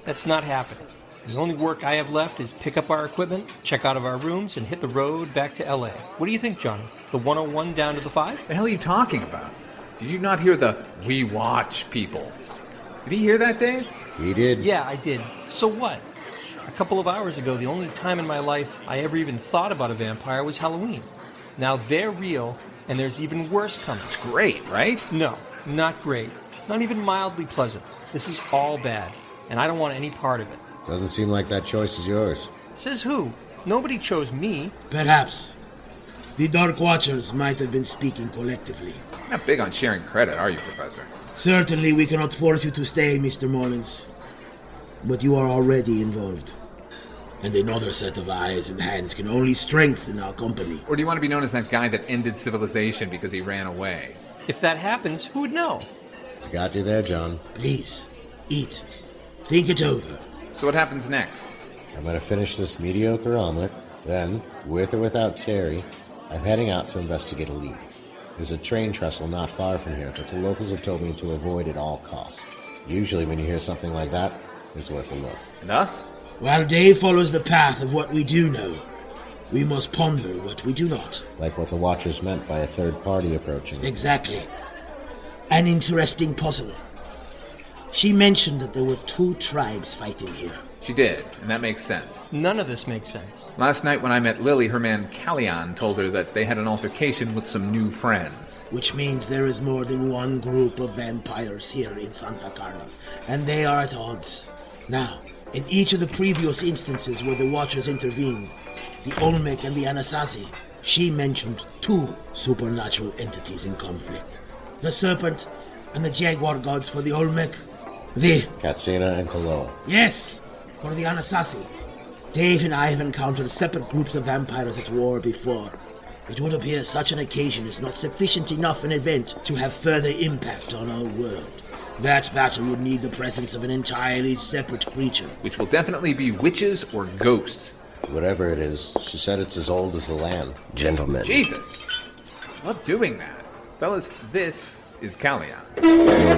That's not happening. The only work I have left is pick up our equipment, check out of our rooms, and hit the road back to L.A. What do you think, Johnny? The 101 down to the 5? The hell are you talking about? Did you not hear the "we watch" people? Did he hear that, Dave? He did. Yeah, I did. So what? A couple of hours ago, the only time in my life I ever even thought about a vampire was Halloween. Now they're real, and there's even worse coming. It's great, right? No, not great. Not even mildly pleasant. This is all bad, and I don't want any part of it. Doesn't seem like that choice is yours. Says who? Nobody chose me. Perhaps. The Dark Watchers might have been speaking collectively. Not big on sharing credit, are you, Professor? Certainly we cannot force you to stay, Mr. Mullins. But you are already involved. And another set of eyes and hands can only strengthen our company. Or do you want to be known as that guy that ended civilization because he ran away? If that happens, who would know? It's got you there, John. Please, eat. Think it over. So what happens next? I'm going to finish this mediocre omelet. Then, with or without Terry, I'm heading out to investigate a lead. There's a train trestle not far from here, but the locals have told me to avoid at all costs. Usually when you hear something like that, it's worth a look. And us? While Dave follows the path of what we do know, we must ponder what we do not. Like what the Watchers meant by a third party approaching. Exactly. An interesting puzzle. She mentioned that there were 2 tribes fighting here. She did, and that makes sense. None of this makes sense. Last night when I met Lily, her man Callion told her that they had an altercation with some new friends. Which means there is more than one group of vampires here in Santa Carla, and they are at odds. Now, in each of the previous instances where the Watchers intervened, the Olmec and the Anasazi, she mentioned 2 supernatural entities in conflict. The Serpent and the Jaguar gods for the Olmec. The Katsina and Kaloa. Yes, for the Anasazi. Dave and I have encountered separate groups of vampires at war before. It would appear such an occasion is not sufficient enough an event to have further impact on our world. That battle would need the presence of an entirely separate creature. Which will definitely be witches or ghosts. Whatever it is, she said it's as old as the land. Gentlemen. Jesus! I love doing that. Fellas, this is Callion.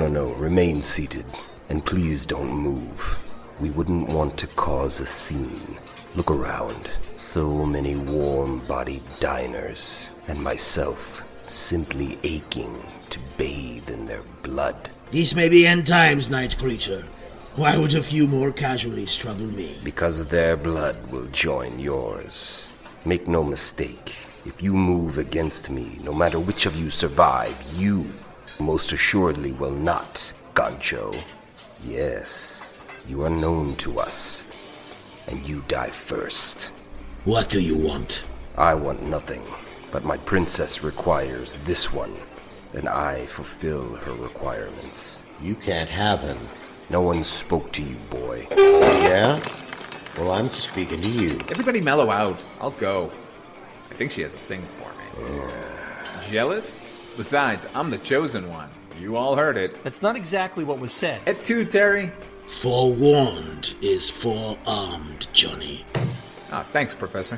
No. Remain seated. And please don't move. We wouldn't want to cause a scene. Look around. So many warm-bodied diners. And myself simply aching to bathe in their blood. These may be end times, night creature. Why would a few more casualties trouble me? Because their blood will join yours. Make no mistake. If you move against me, no matter which of you survive, you most assuredly will not, Gancho. Yes, you are known to us, and you die first. What do you want? I want nothing, but my princess requires this one, and I fulfill her requirements. You can't have him. No one spoke to you, boy. Yeah? Well, I'm speaking to you. Everybody mellow out. I'll go. I think she has a thing for me. Jealous? Besides, I'm the chosen one. You all heard it. That's not exactly what was said. At 2, Terry. Forewarned is forearmed, Johnny. Ah, thanks, Professor.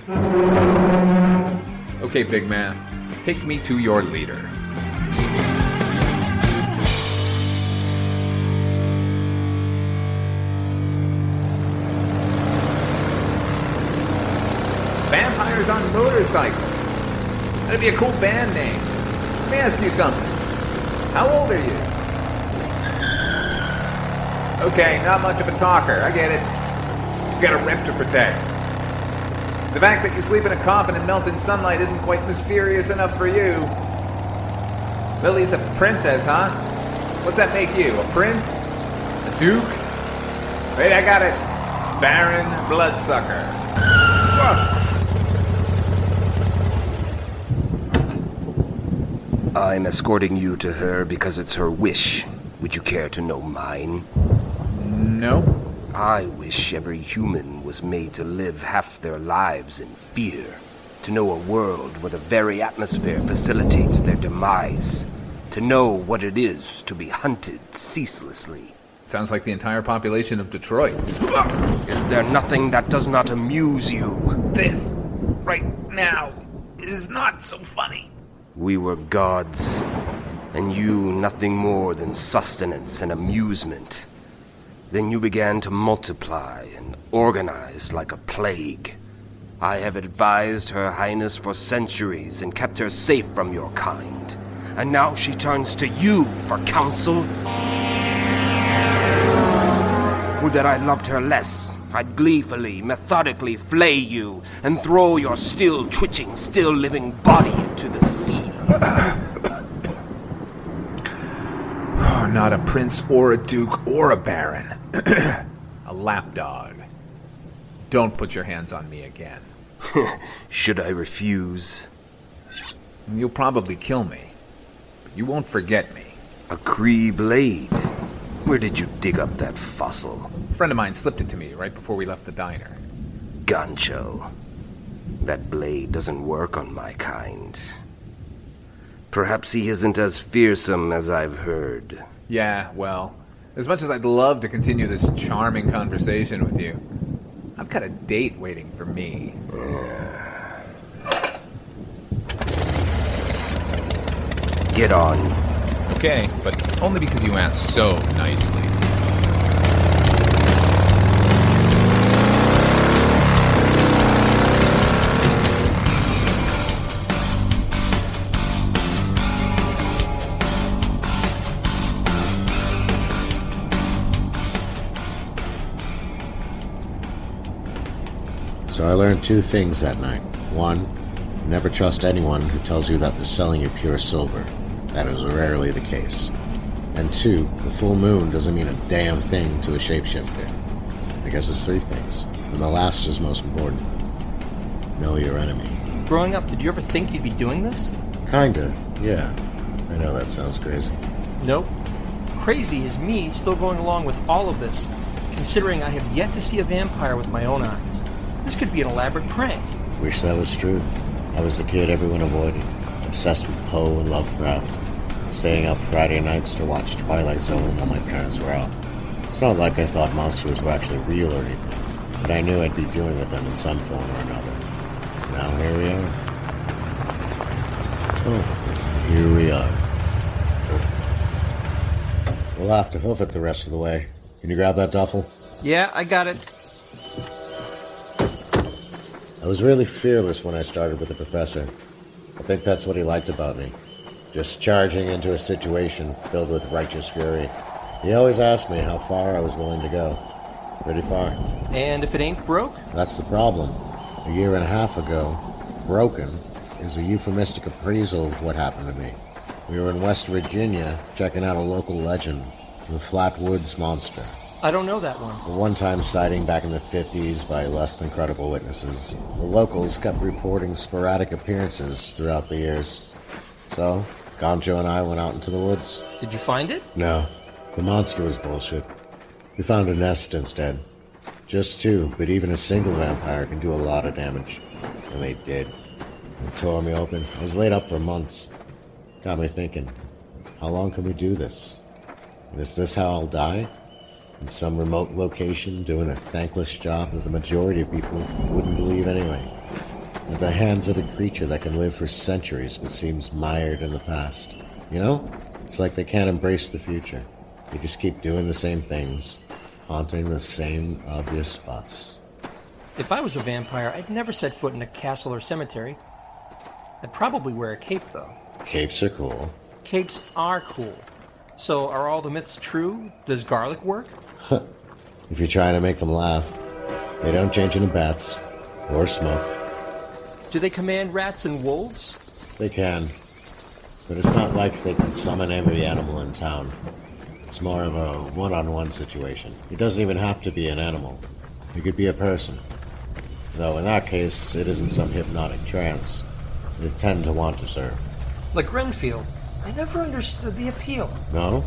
Okay, big man. Take me to your leader. Vampires on motorcycles. That'd be a cool band name. Let me ask you something. How old are you? Okay, not much of a talker. I get it. You've got a rep to protect. The fact that you sleep in a coffin and melt in sunlight isn't quite mysterious enough for you. Lily's a princess, huh? What's that make you? A prince? A duke? Wait, I got it. Baron Bloodsucker. Whoa. I'm escorting you to her because it's her wish. Would you care to know mine? No. I wish every human was made to live half their lives in fear. To know a world where the very atmosphere facilitates their demise. To know what it is to be hunted ceaselessly. Sounds like the entire population of Detroit. Is there nothing that does not amuse you? This, right now, is not so funny. We were gods, and you nothing more than sustenance and amusement. Then you began to multiply and organize like a plague. I have advised Her Highness for centuries and kept her safe from your kind. And now she turns to you for counsel? Would that I loved her less. I'd gleefully, methodically flay you and throw your still twitching, still living body into the sea. Oh, not a prince or a duke or a baron. A lapdog. Don't put your hands on me again. Should I refuse? You'll probably kill me, but you won't forget me. A Cree blade? Where did you dig up that fossil? A friend of mine slipped it to me right before we left the diner. Gancho. That blade doesn't work on my kind. Perhaps he isn't as fearsome as I've heard. Yeah, well, as much as I'd love to continue this charming conversation with you, I've got a date waiting for me. Get on. Okay, but only because you asked so nicely. So I learned two things that night. One, never trust anyone who tells you that they're selling you pure silver. That is rarely the case. And two, the full moon doesn't mean a damn thing to a shapeshifter. I guess it's three things, and the last is most important. Know your enemy. Growing up, did you ever think you'd be doing this? Kinda, yeah. I know that sounds crazy. Nope. Crazy is me still going along with all of this, considering I have yet to see a vampire with my own eyes. This could be an elaborate prank. Wish that was true. I was the kid everyone avoided, obsessed with Poe and Lovecraft, staying up Friday nights to watch Twilight Zone while my parents were out. It's not like I thought monsters were actually real or anything, but I knew I'd be dealing with them in some form or another. Now here we are. Oh, here we are. We'll have to hoof it the rest of the way. Can you grab that duffel? Yeah, I got it. I was really fearless when I started with the professor. I think that's what he liked about me. Just charging into a situation filled with righteous fury. He always asked me how far I was willing to go. Pretty far. And if it ain't broke? That's the problem. A year and a half ago, broken is a euphemistic appraisal of what happened to me. We were in West Virginia checking out a local legend, the Flatwoods Monster. I don't know that one. A one-time sighting back in the 50s by less than credible witnesses. The locals kept reporting sporadic appearances throughout the years. So, Gancho and I went out into the woods. Did you find it? No. The monster was bullshit. We found a nest instead. Just two, but even a single vampire can do a lot of damage. And they did. They tore me open. I was laid up for months. Got me thinking, how long can we do this? And is this how I'll die? In some remote location, doing a thankless job that the majority of people wouldn't believe anyway. At the hands of a creature that can live for centuries but seems mired in the past. You know? It's like they can't embrace the future. They just keep doing the same things, haunting the same obvious spots. If I was a vampire, I'd never set foot in a castle or cemetery. I'd probably wear a cape, though. Capes are cool. Capes are cool. So, are all the myths true? Does garlic work? If you're trying to make them laugh, they don't change into bats or smoke. Do they command rats and wolves? They can, but it's not like they can summon every animal in town. It's more of a one-on-one situation. It doesn't even have to be an animal. It could be a person. Though in that case, it isn't some hypnotic trance. They tend to want to serve. Like Renfield. I never understood the appeal. No?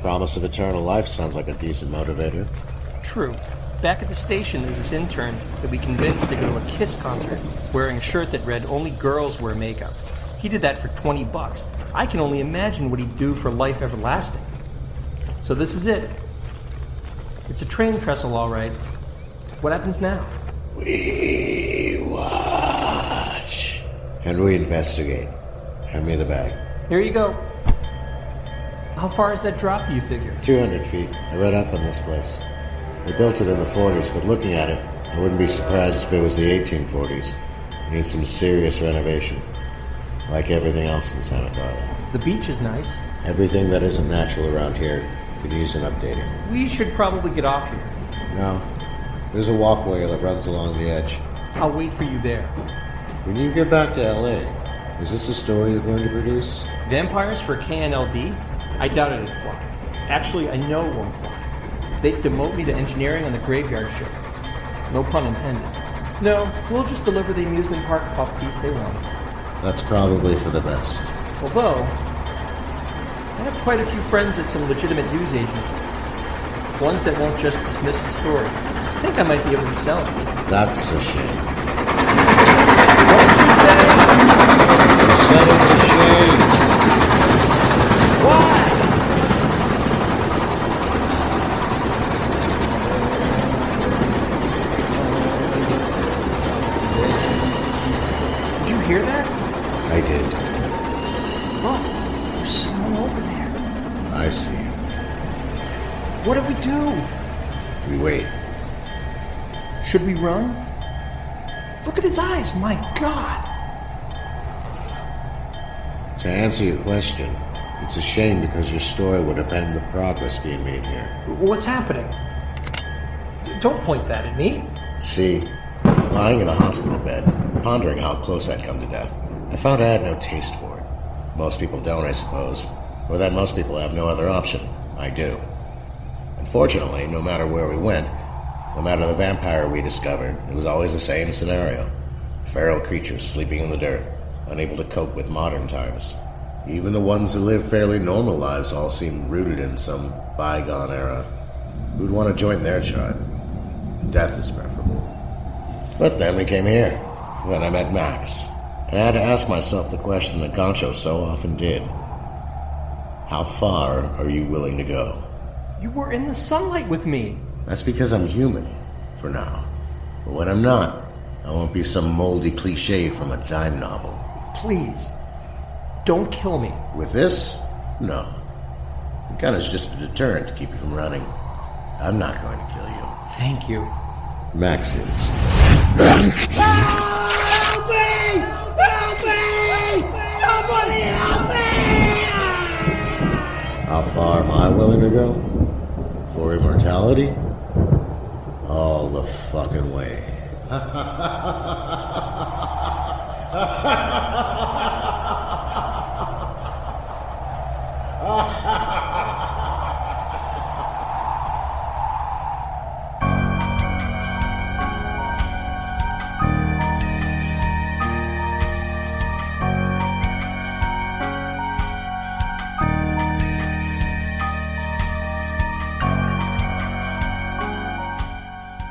Promise of eternal life sounds like a decent motivator. True. Back at the station, there's this intern that we convinced to go to a Kiss concert wearing a shirt that read, "Only girls wear makeup." He did that for $20. I can only imagine what he'd do for life everlasting. So this is it. It's a train trestle, all right. What happens now? We watch. And we investigate. Hand me the bag. Here you go. How far is that drop, do you figure? 200 feet. I read up on this place. They built it in the 40s, but looking at it, I wouldn't be surprised if it was the 1840s. It needs some serious renovation. Like everything else in Santa Carla. The beach is nice. Everything that isn't natural around here could use an updating. We should probably get off here. No. There's a walkway that runs along the edge. I'll wait for you there. When you get back to L.A., is this a story you're going to produce? Vampires for KNLD? I doubt it'd fly. Actually, I know it won't fly. They'd demote me to engineering on the graveyard shift. No pun intended. No, we'll just deliver the amusement park puff piece they want. That's probably for the best. Although, I have quite a few friends at some legitimate news agencies. Ones that won't just dismiss the story. I think I might be able to sell it. That's a shame. What did you say? I said it's a shame. Why? Did you hear that? I did. Look, there's someone over there. I see. What do we do? We wait. Should we run? Look at his eyes, my God! To answer your question, it's a shame because your story would upend the progress being made here. What's happening? Don't point that at me. See, lying in a hospital bed, pondering how close I'd come to death, I found I had no taste for it. Most people don't, I suppose. Or that most people have no other option. I do. Unfortunately, no matter where we went, no matter the vampire we discovered, it was always the same scenario. Feral creatures sleeping in the dirt, unable to cope with modern times. Even the ones who live fairly normal lives all seem rooted in some bygone era. Who'd want to join their tribe? Death is preferable. But then we came here. Then I met Max. And I had to ask myself the question that Concho so often did. How far are you willing to go? You were in the sunlight with me. That's because I'm human, for now. But when I'm not, I won't be some moldy cliche from a dime novel. Please, don't kill me. With this? No. The gun is just a deterrent to keep you from running. I'm not going to kill you. Thank you. Max is. Help me! Help me! Somebody help me! How far am I willing to go? For immortality? All the fucking way.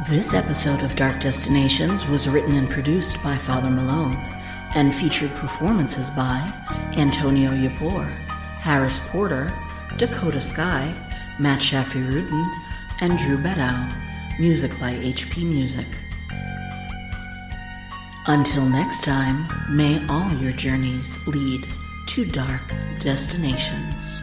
This episode of Dark Destinations was written and produced by Father Malone and featured performances by Antonio Llapur, Harris Porter, Dakota Sky, Matt Sjafiroeddin, and Drew Beddow. Music by HP Music. Until next time, may all your journeys lead to dark destinations.